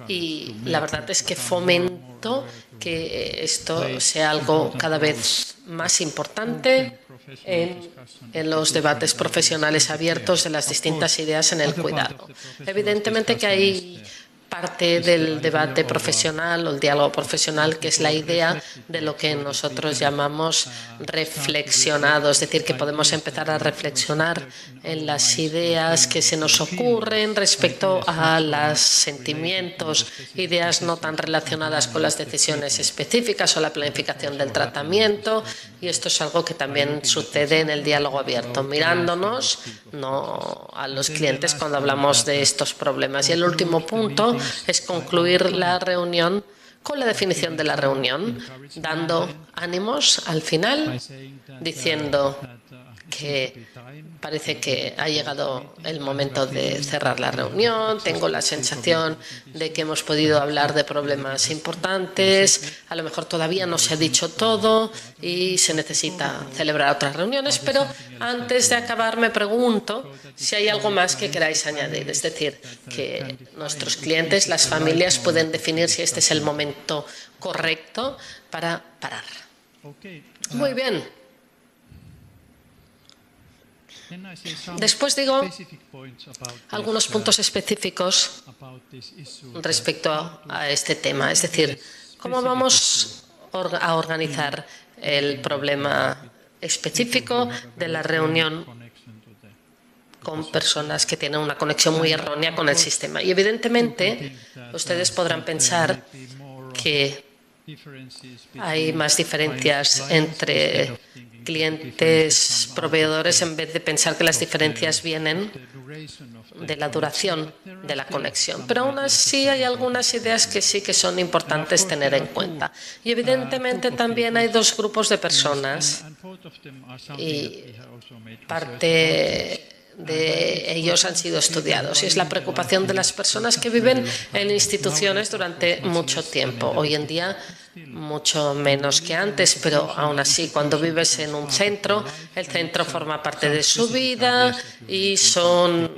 Y la verdad es que fomento que esto sea algo cada vez más importante en los debates profesionales abiertos de las distintas ideas en el cuidado. Evidentemente que hay parte del debate profesional o el diálogo profesional que es la idea de lo que nosotros llamamos reflexionado, es decir, que podemos empezar a reflexionar en las ideas que se nos ocurren respecto a los sentimientos, ideas no tan relacionadas con las decisiones específicas o la planificación del tratamiento, y esto es algo que también sucede en el diálogo abierto, mirándonos no a los clientes cuando hablamos de estos problemas. Y el último punto es concluir la reunión con la definición de la reunión, dando ánimos al final, diciendo que parece que ha llegado el momento de cerrar la reunión, tengo la sensación de que hemos podido hablar de problemas importantes, a lo mejor todavía no se ha dicho todo y se necesita celebrar otras reuniones, pero antes de acabar me pregunto si hay algo más que queráis añadir, es decir, que nuestros clientes, las familias pueden definir si este es el momento correcto para parar. Muy bien. Después digo algunos puntos específicos respecto a este tema, es decir, cómo vamos a organizar el problema específico de la reunión con personas que tienen una conexión muy errónea con el sistema. Y evidentemente ustedes podrán pensar que hay más diferencias entre clientes, proveedores, en vez de pensar que las diferencias vienen de la duración de la conexión. Pero aún así hay algunas ideas que sí que son importantes tener en cuenta. Y evidentemente también hay dos grupos de personas y parte de ellos han sido estudiados y es la preocupación de las personas que viven en instituciones durante mucho tiempo. Hoy en día mucho menos que antes, pero aún así cuando vives en un centro, el centro forma parte de su vida y son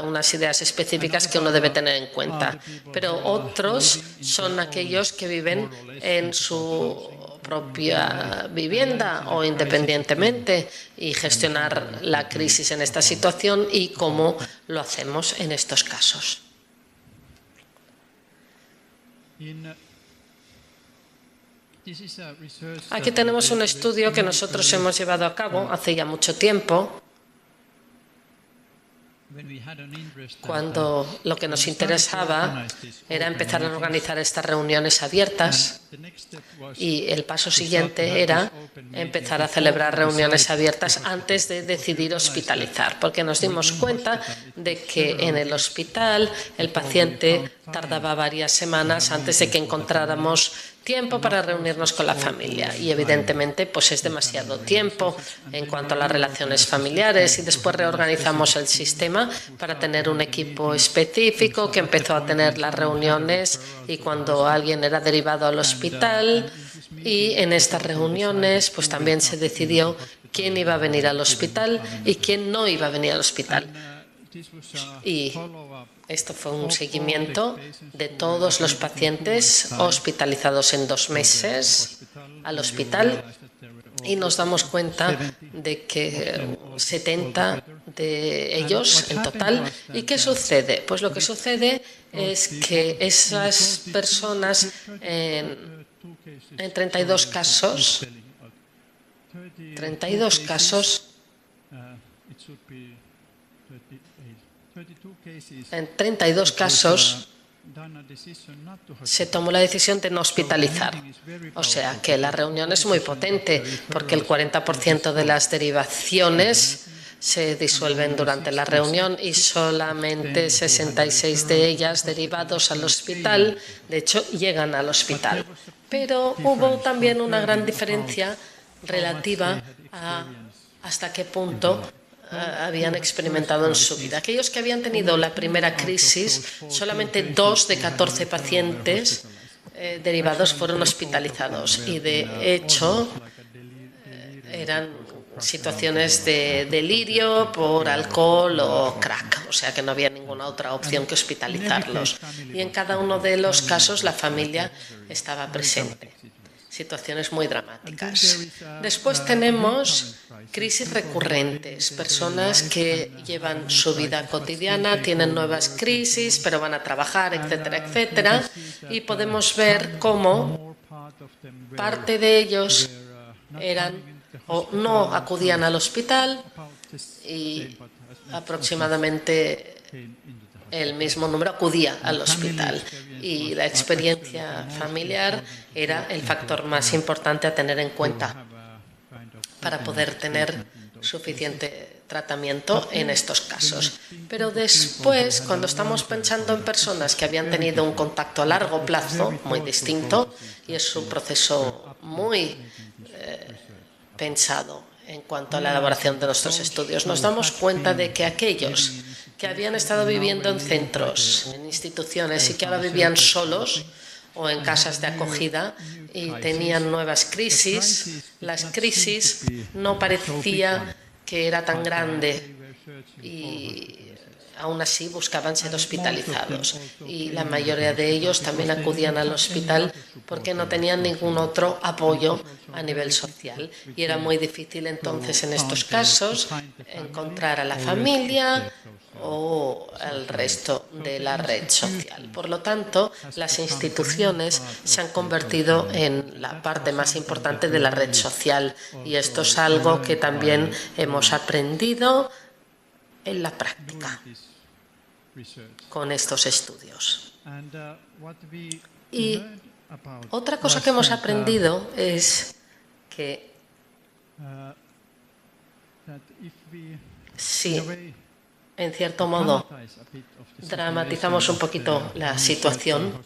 unas ideas específicas que uno debe tener en cuenta. Pero otros son aquellos que viven en su propia vivienda o independientemente y gestionar la crisis en esta situación y cómo lo hacemos en estos casos. Aquí tenemos un estudio que nosotros hemos llevado a cabo hace ya mucho tiempo, cuando lo que nos interesaba era empezar a organizar estas reuniones abiertas Y el paso siguiente era empezar a celebrar reuniones abiertas antes de decidir hospitalizar, porque nos dimos cuenta de que en el hospital el paciente tardaba varias semanas antes de que encontráramos tiempo para reunirnos con la familia, y evidentemente pues es demasiado tiempo en cuanto a las relaciones familiares, y después reorganizamos el sistema para tener un equipo específico que empezó a tener las reuniones y cuando alguien era derivado al hospital, y en estas reuniones pues también se decidió quién iba a venir al hospital y quién no iba a venir al hospital. Y esto fue un seguimiento de todos los pacientes hospitalizados en 2 meses al hospital, y nos damos cuenta de que 70 de ellos en total. ¿Y qué sucede? Pues lo que sucede es que esas personas en 32 casos, en 32 casos se tomó la decisión de no hospitalizar. O sea que la reunión es muy potente, porque el 40% de las derivaciones se disuelven durante la reunión y solamente 66 de ellas derivados al hospital, de hecho, llegan al hospital. Pero hubo también una gran diferencia relativa a hasta qué punto habían experimentado en su vida. Aquellos que habían tenido la primera crisis, solamente 2 de 14 pacientes derivados fueron hospitalizados, y de hecho eran situaciones de delirio por alcohol o crack, o sea que no había ninguna otra opción que hospitalizarlos. Y en cada uno de los casos la familia estaba presente. Situaciones muy dramáticas. Después tenemos crisis recurrentes, personas que llevan su vida cotidiana, tienen nuevas crisis, pero van a trabajar, etcétera, etcétera, y podemos ver cómo parte de ellos o no acudían al hospital, y aproximadamente el mismo número acudía al hospital, y la experiencia familiar era el factor más importante a tener en cuenta para poder tener suficiente tratamiento en estos casos. Pero después, cuando estamos pensando en personas que habían tenido un contacto a largo plazo muy distinto, y es un proceso muy pensado en cuanto a la elaboración de nuestros estudios, nos damos cuenta de que aquellos que habían estado viviendo en centros, en instituciones, y que ahora vivían solos o en casas de acogida y tenían nuevas crisis, las crisis no parecía que era tan grande, y aún así buscaban ser hospitalizados, y la mayoría de ellos también acudían al hospital porque no tenían ningún otro apoyo a nivel social, y era muy difícil entonces en estos casos encontrar a la familia o el resto de la red social. Por lo tanto, las instituciones se han convertido en la parte más importante de la red social, y esto es algo que también hemos aprendido en la práctica con estos estudios. Y otra cosa que hemos aprendido es que si en cierto modo dramatizamos un poquito la situación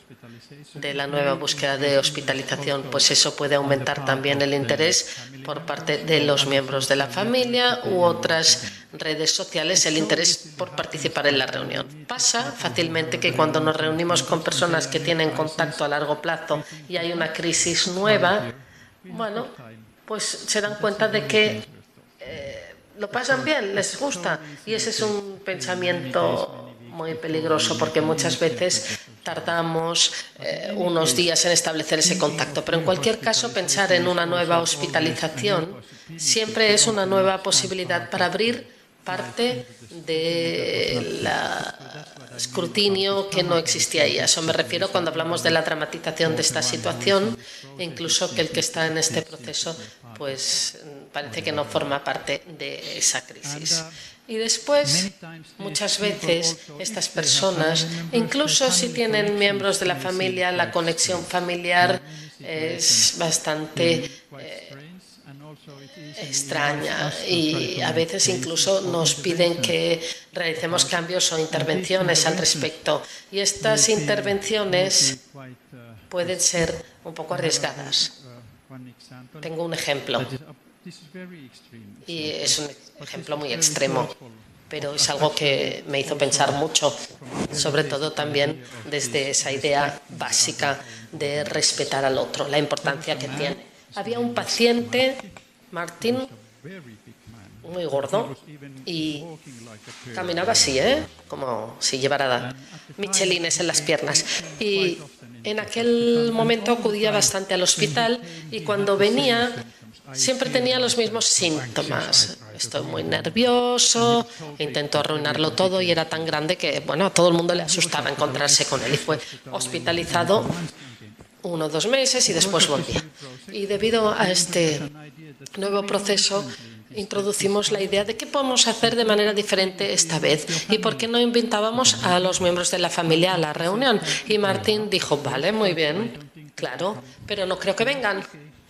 de la nueva búsqueda de hospitalización, pues eso puede aumentar también el interés por parte de los miembros de la familia u otras redes sociales, el interés por participar en la reunión. Pasa fácilmente que cuando nos reunimos con personas que tienen contacto a largo plazo y hay una crisis nueva, bueno, pues se dan cuenta de que lo pasan bien, les gusta, y ese es un pensamiento muy peligroso, porque muchas veces tardamos unos días en establecer ese contacto. Pero en cualquier caso, pensar en una nueva hospitalización siempre es una nueva posibilidad para abrir parte del escrutinio que no existía ahí. A eso me refiero cuando hablamos de la dramatización de esta situación, e incluso que el que está en este proceso pues parece que no forma parte de esa crisis. Y después, muchas veces, estas personas, incluso si tienen miembros de la familia, la conexión familiar es bastante extraña y a veces incluso nos piden que realicemos cambios o intervenciones al respecto. Y estas intervenciones pueden ser un poco arriesgadas. Tengo un ejemplo, y es un ejemplo muy extremo, pero es algo que me hizo pensar mucho, sobre todo también desde esa idea básica de respetar al otro, la importancia que tiene. Había un paciente, Martin, muy gordo, y caminaba así, como si llevara michelines en las piernas. Y en aquel momento acudía bastante al hospital y cuando venía siempre tenía los mismos síntomas. Estoy muy nervioso, intento arruinarlo todo y era tan grande que, bueno, a todo el mundo le asustaba encontrarse con él y fue hospitalizado 1 o 2 meses y después volvía. Y debido a este nuevo proceso introducimos la idea de qué podemos hacer de manera diferente esta vez y por qué no invitábamos a los miembros de la familia a la reunión. Y Martín dijo, vale, muy bien, claro, pero no creo que vengan.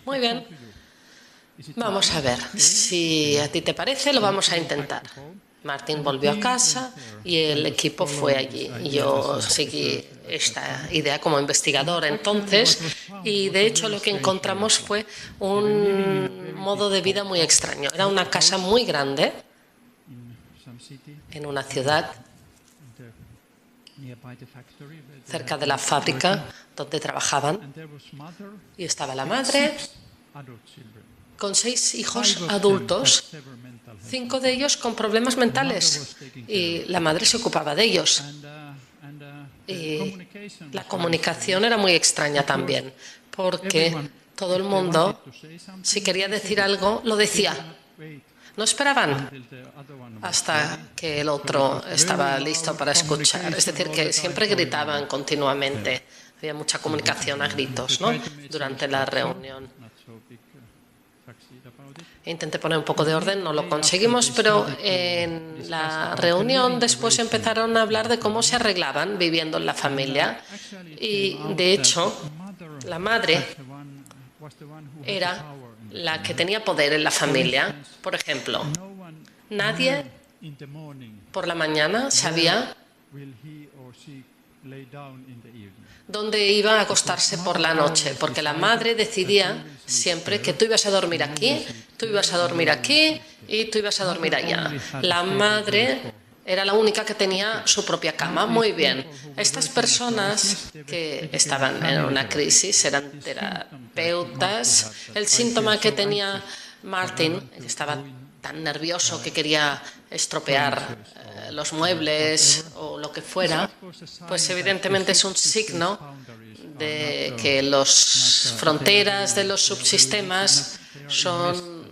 Muy bien. Vamos a ver, si a ti te parece, lo vamos a intentar. Martín volvió a casa y el equipo fue allí. Yo seguí esta idea como investigador entonces y de hecho lo que encontramos fue un modo de vida muy extraño. Era una casa muy grande en una ciudad cerca de la fábrica donde trabajaban y estaba la madre con 6 hijos adultos, 5 de ellos con problemas mentales y la madre se ocupaba de ellos. Y la comunicación era muy extraña también, porque todo el mundo, si quería decir algo, lo decía. No esperaban hasta que el otro estaba listo para escuchar. Es decir, que siempre gritaban continuamente. Había mucha comunicación a gritos, ¿no?, durante la reunión. Intenté poner un poco de orden, no lo conseguimos, pero en la reunión después empezaron a hablar de cómo se arreglaban viviendo en la familia. Y de hecho, la madre era la que tenía poder en la familia. Por ejemplo, nadie por la mañana sabía dónde iba a acostarse por la noche, porque la madre decidía siempre que tú ibas a dormir aquí, tú ibas a dormir aquí y tú ibas a dormir allá. La madre era la única que tenía su propia cama. Muy bien. Estas personas que estaban en una crisis eran terapeutas. El síntoma que tenía Martin, que estaba tan nervioso que quería estropear los muebles o lo que fuera, pues evidentemente es un signo de que las fronteras de los subsistemas son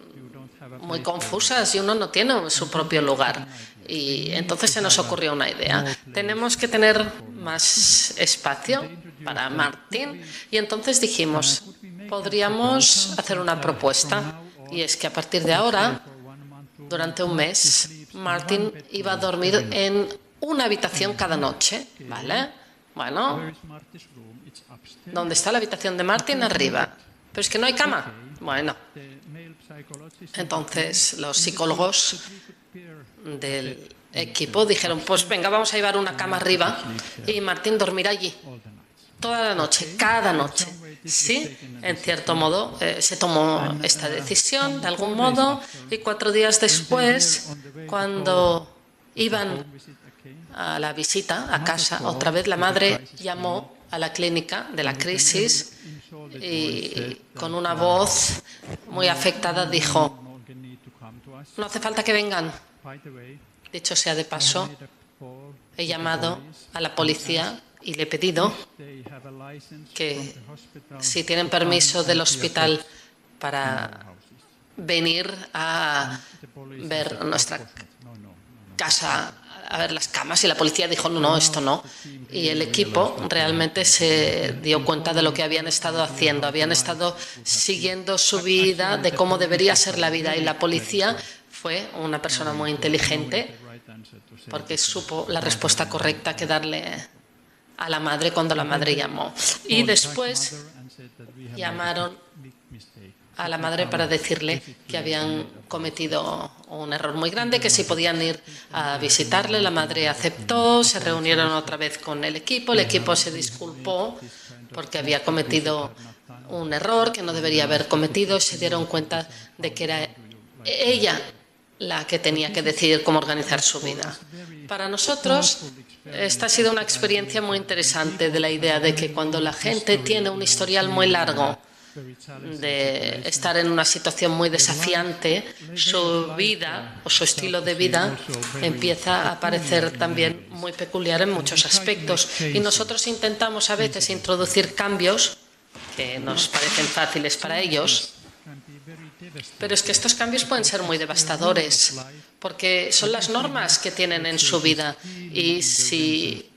muy confusas y uno no tiene su propio lugar. Y entonces se nos ocurrió una idea. Tenemos que tener más espacio para Martín y entonces dijimos, podríamos hacer una propuesta y es que a partir de ahora, durante un mes, Martín iba a dormir en una habitación cada noche, ¿vale? Bueno, ¿dónde está la habitación de Martín? Arriba. Pero es que no hay cama. Bueno, entonces los psicólogos del equipo dijeron, pues venga, vamos a llevar una cama arriba y Martín dormirá allí toda la noche, cada noche. Sí, en cierto modo se tomó esta decisión de algún modo y 4 días después, cuando iban a la visita a casa, otra vez la madre llamó a la clínica de la crisis y con una voz muy afectada dijo, no hace falta que vengan. Dicho sea de paso, he llamado a la policía y le he pedido que si tienen permiso del hospital para venir a ver nuestra casa, a ver las camas, y la policía dijo no, esto no. Y el equipo realmente se dio cuenta de lo que habían estado haciendo. Habían estado siguiendo su vida, de cómo debería ser la vida, y la policía fue una persona muy inteligente porque supo la respuesta correcta que darle a la madre cuando la madre llamó. Y después llamaron a la madre para decirle que habían cometido un error muy grande, que si podían ir a visitarle. La madre aceptó, se reunieron otra vez con el equipo se disculpó porque había cometido un error que no debería haber cometido y se dieron cuenta de que era ella la que tenía que decidir cómo organizar su vida. Para nosotros, esta ha sido una experiencia muy interesante de la idea de que cuando la gente tiene un historial muy largo de estar en una situación muy desafiante, su vida o su estilo de vida empieza a parecer también muy peculiar en muchos aspectos. Y nosotros intentamos a veces introducir cambios que nos parecen fáciles para ellos, pero es que estos cambios pueden ser muy devastadores, porque son las normas que tienen en su vida, y si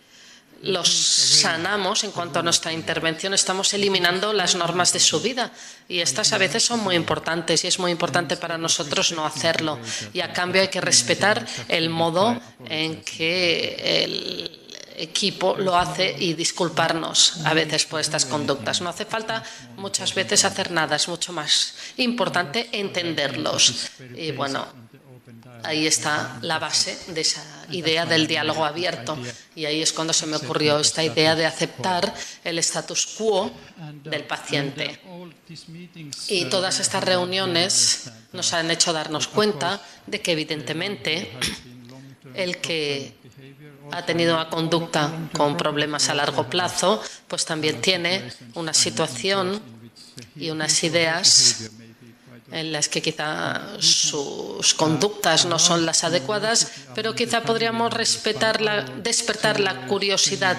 los sanamos en cuanto a nuestra intervención, estamos eliminando las normas de su vida, y estas a veces son muy importantes, y es muy importante para nosotros no hacerlo, y a cambio hay que respetar el modo en que el equipo lo hace y disculparnos a veces por estas conductas. No hace falta muchas veces hacer nada, es mucho más importante entenderlos. Y bueno, ahí está la base de esa idea del diálogo abierto, y ahí es cuando se me ocurrió esta idea de aceptar el status quo del paciente. Y todas estas reuniones nos han hecho darnos cuenta de que evidentemente el que ha tenido una conducta con problemas a largo plazo, pues también tiene una situación y unas ideas en las que quizá sus conductas no son las adecuadas, pero quizá podríamos despertar la curiosidad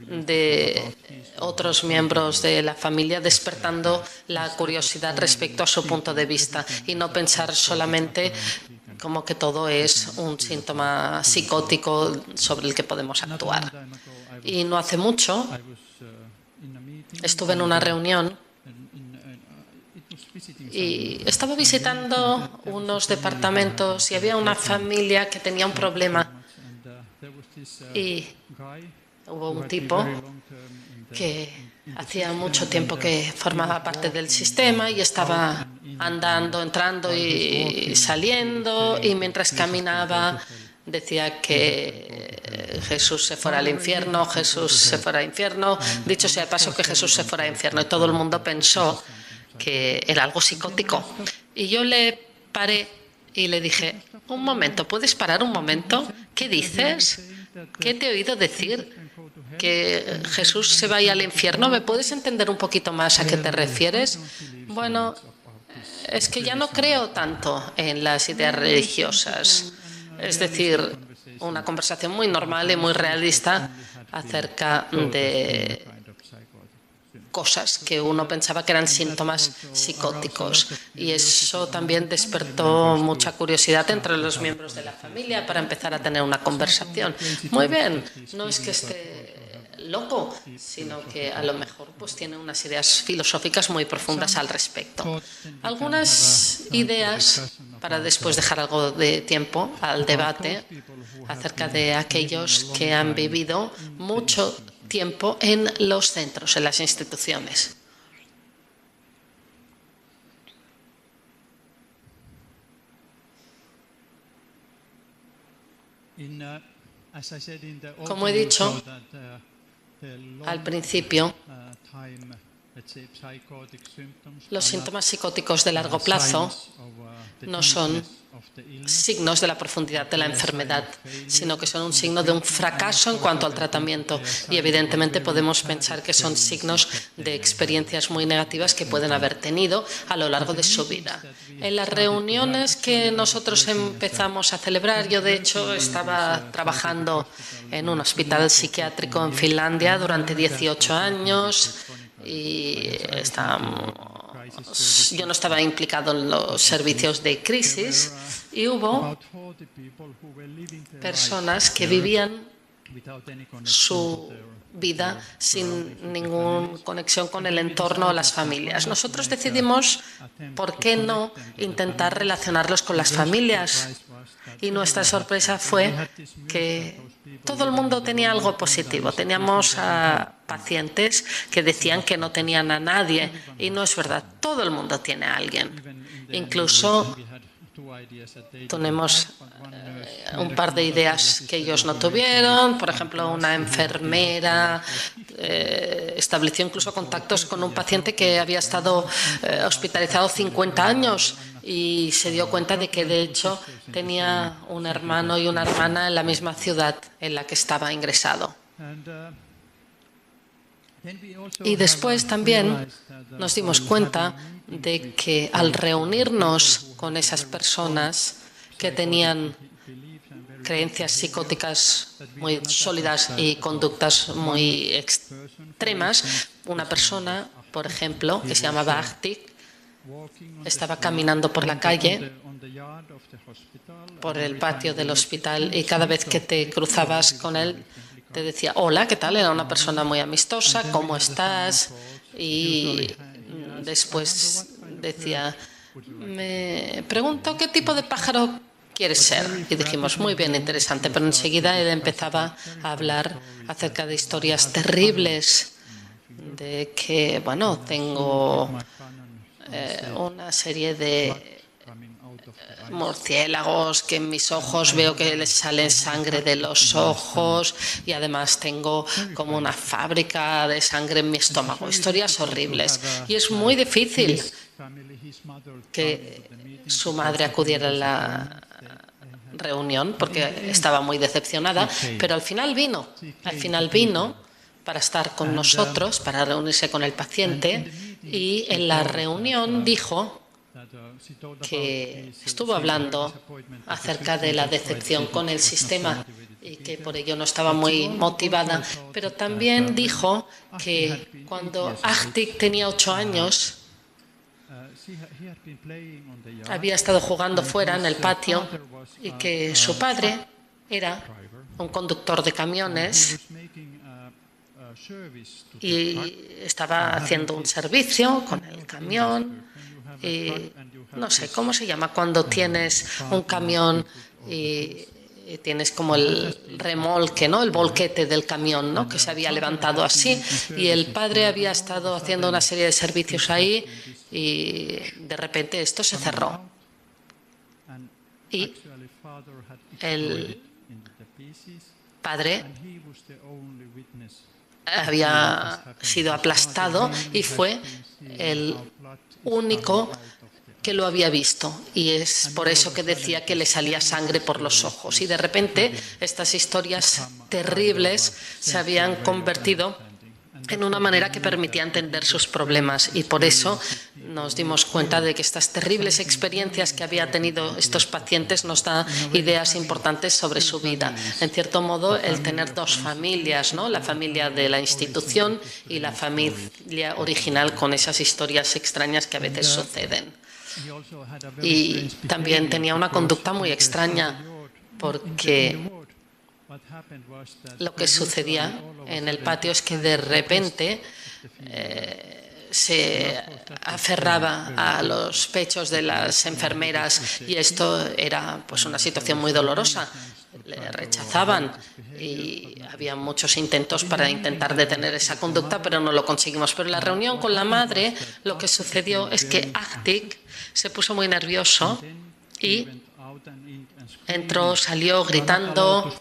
de otros miembros de la familia, despertando la curiosidad respecto a su punto de vista, y no pensar solamente como que todo es un síntoma psicótico sobre el que podemos actuar. Y no hace mucho estuve en una reunión y estaba visitando unos departamentos, y había una familia que tenía un problema, y hubo un tipo que hacía mucho tiempo que formaba parte del sistema y estaba andando, entrando y saliendo, y mientras caminaba decía que Jesús se fuera al infierno, Jesús se fuera al infierno, dicho sea de paso que Jesús se fuera al infierno, y todo el mundo pensó que era algo psicótico. Y yo le paré y le dije: un momento, ¿puedes parar un momento? ¿Qué dices? ¿Qué te he oído decir? ¿Que Jesús se vaya al infierno? ¿Me puedes entender un poquito más a qué te refieres? Bueno, es que ya no creo tanto en las ideas religiosas. Es decir, una conversación muy normal y muy realista acerca de cosas que uno pensaba que eran síntomas psicóticos, y eso también despertó mucha curiosidad entre los miembros de la familia para empezar a tener una conversación. Muy bien, no es que esté loco, sino que a lo mejor pues tiene unas ideas filosóficas muy profundas al respecto. Algunas ideas para después dejar algo de tiempo al debate acerca de aquellos que han vivido mucho tiempo en los centros, en las instituciones. Como he dicho al principio, los síntomas psicóticos de largo plazo no son signos de la profundidad de la enfermedad, sino que son un signo de un fracaso en cuanto al tratamiento, y evidentemente podemos pensar que son signos de experiencias muy negativas que pueden haber tenido a lo largo de su vida. En las reuniones que nosotros empezamos a celebrar, yo de hecho estaba trabajando en un hospital psiquiátrico en Finlandia durante 18 años, y yo no estaba implicado en los servicios de crisis, y hubo personas que vivían su vida sin ninguna conexión con el entorno o las familias. Nosotros decidimos, ¿por qué no intentar relacionarlos con las familias? y nuestra sorpresa fue que todo el mundo tenía algo positivo. Teníamos a pacientes que decían que no tenían a nadie y no es verdad, todo el mundo tiene a alguien. Incluso tenemos un par de ideas que ellos no tuvieron. Por ejemplo, una enfermera estableció incluso contactos con un paciente que había estado hospitalizado 50 años y se dio cuenta de que, de hecho, tenía un hermano y una hermana en la misma ciudad en la que estaba ingresado. Y después también nos dimos cuenta de que al reunirnos con esas personas que tenían creencias psicóticas muy sólidas y conductas muy extremas, una persona, por ejemplo, que se llamaba Ahtik, estaba caminando por la calle, por el patio del hospital, y cada vez que te cruzabas con él, te decía, hola, ¿qué tal? Era una persona muy amistosa, ¿cómo estás? Y después decía, me pregunto qué tipo de pájaro quieres ser. Y dijimos, muy bien, interesante, pero enseguida él empezaba a hablar acerca de historias terribles, de que, bueno, tengo una serie de murciélagos que en mis ojos veo que les sale sangre de los ojos y además tengo como una fábrica de sangre en mi estómago. Historias horribles. Y es muy difícil que su madre acudiera a la reunión porque estaba muy decepcionada, pero al final vino para estar con nosotros, para reunirse con el paciente, y en la reunión dijo que estuvo hablando acerca de la decepción con el sistema y que por ello no estaba muy motivada, pero también dijo que cuando Ahtik tenía 8 años había estado jugando fuera en el patio y que su padre era un conductor de camiones y estaba haciendo un servicio con el camión. Y no sé, ¿cómo se llama cuando tienes un camión y tienes como el remolque, ¿no? El volquete del camión, ¿no? Que se había levantado así y el padre había estado haciendo una serie de servicios ahí y de repente esto se cerró. Y el padre había sido aplastado y fue el único que lo había visto, y es por eso que decía que le salía sangre por los ojos. Y de repente estas historias terribles se habían convertido en una manera que permitía entender sus problemas, y por eso nos dimos cuenta de que estas terribles experiencias que había tenido estos pacientes nos dan ideas importantes sobre su vida. En cierto modo, el tener dos familias, ¿no? La familia de la institución y la familia original, con esas historias extrañas que a veces suceden. Y también tenía una conducta muy extraña, porque lo que sucedía en el patio es que de repente se aferraba a los pechos de las enfermeras, y esto era pues una situación muy dolorosa. Le rechazaban y había muchos intentos para intentar detener esa conducta, pero no lo conseguimos. Pero en la reunión con la madre lo que sucedió es que Ahtik se puso muy nervioso y salió gritando,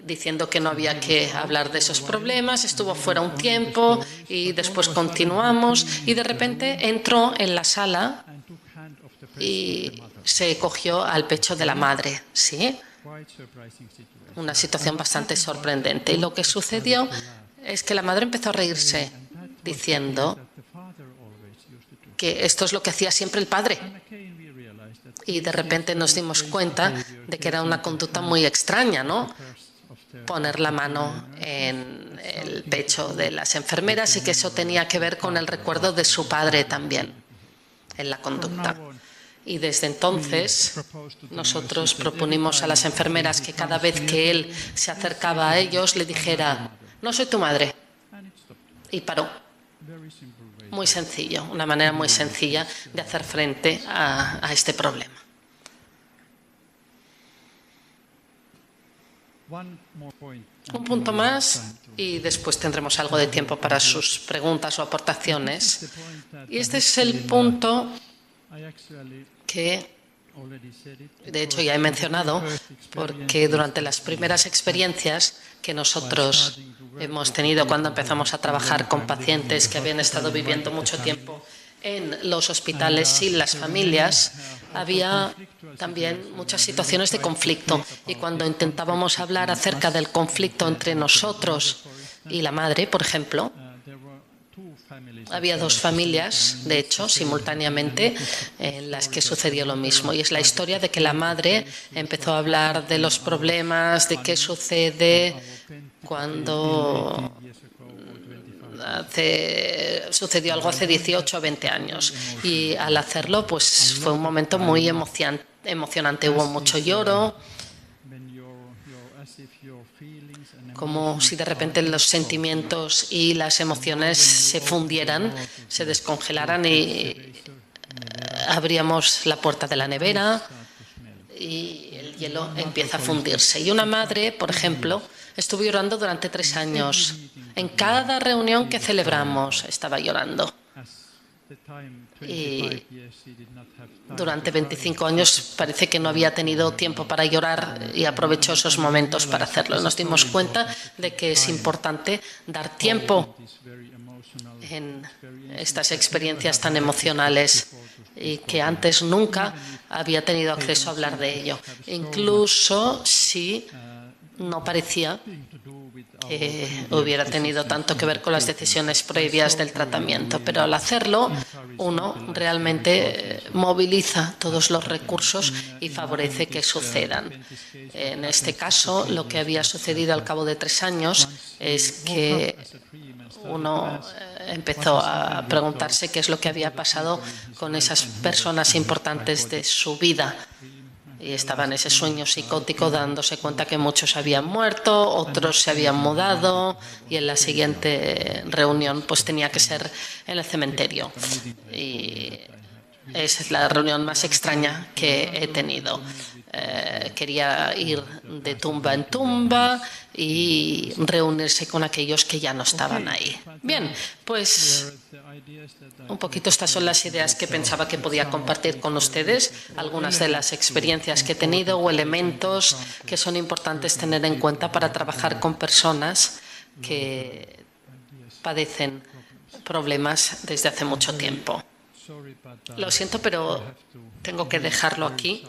diciendo que no había que hablar de esos problemas. Estuvo fuera un tiempo y después continuamos, y de repente entró en la sala y se cogió al pecho de la madre, ¿sí? Una situación bastante sorprendente. Y lo que sucedió es que la madre empezó a reírse, diciendo que esto es lo que hacía siempre el padre. Y de repente nos dimos cuenta de que era una conducta muy extraña, ¿no? Poner la mano en el pecho de las enfermeras, y que eso tenía que ver con el recuerdo de su padre también en la conducta. Y desde entonces nosotros propusimos a las enfermeras que cada vez que él se acercaba a ellos le dijera: no soy tu madre. Y paró. Muy sencillo, una manera muy sencilla de hacer frente a este problema. Un punto más y después tendremos algo de tiempo para sus preguntas o aportaciones. Y este es el punto que, de hecho, ya he mencionado, porque durante las primeras experiencias que nosotros hemos tenido cuando empezamos a trabajar con pacientes que habían estado viviendo mucho tiempo en los hospitales sin las familias, había también muchas situaciones de conflicto. Y cuando intentábamos hablar acerca del conflicto entre nosotros y la madre, por ejemplo, había dos familias, de hecho, simultáneamente, en las que sucedió lo mismo. Y es la historia de que la madre empezó a hablar de los problemas, de qué sucede cuando sucedió algo hace 18 o 20 años. Y al hacerlo, pues fue un momento muy emocionante. Hubo mucho lloro, como si de repente los sentimientos y las emociones se fundieran, se descongelaran y abríamos la puerta de la nevera y el hielo empieza a fundirse. Y una madre, por ejemplo, estuvo llorando durante 3 años. En cada reunión que celebramos estaba llorando. Y durante 25 años parece que no había tenido tiempo para llorar y aprovechó esos momentos para hacerlo. Nos dimos cuenta de que es importante dar tiempo en estas experiencias tan emocionales y que antes nunca había tenido acceso a hablar de ello. Incluso si no parecía que hubiera tenido tanto que ver con las decisiones previas del tratamiento, pero al hacerlo uno realmente moviliza todos los recursos y favorece que sucedan. En este caso, lo que había sucedido al cabo de 3 años es que uno empezó a preguntarse qué es lo que había pasado con esas personas importantes de su vida. Y estaba en ese sueño psicótico dándose cuenta que muchos habían muerto, otros se habían mudado y en la siguiente reunión pues tenía que ser en el cementerio. Y es la reunión más extraña que he tenido. Quería ir de tumba en tumba y reunirse con aquellos que ya no estaban ahí. Bien, pues un poquito estas son las ideas que pensaba que podía compartir con ustedes, algunas de las experiencias que he tenido o elementos que son importantes tener en cuenta para trabajar con personas que padecen problemas desde hace mucho tiempo. Lo siento, pero tengo que dejarlo aquí.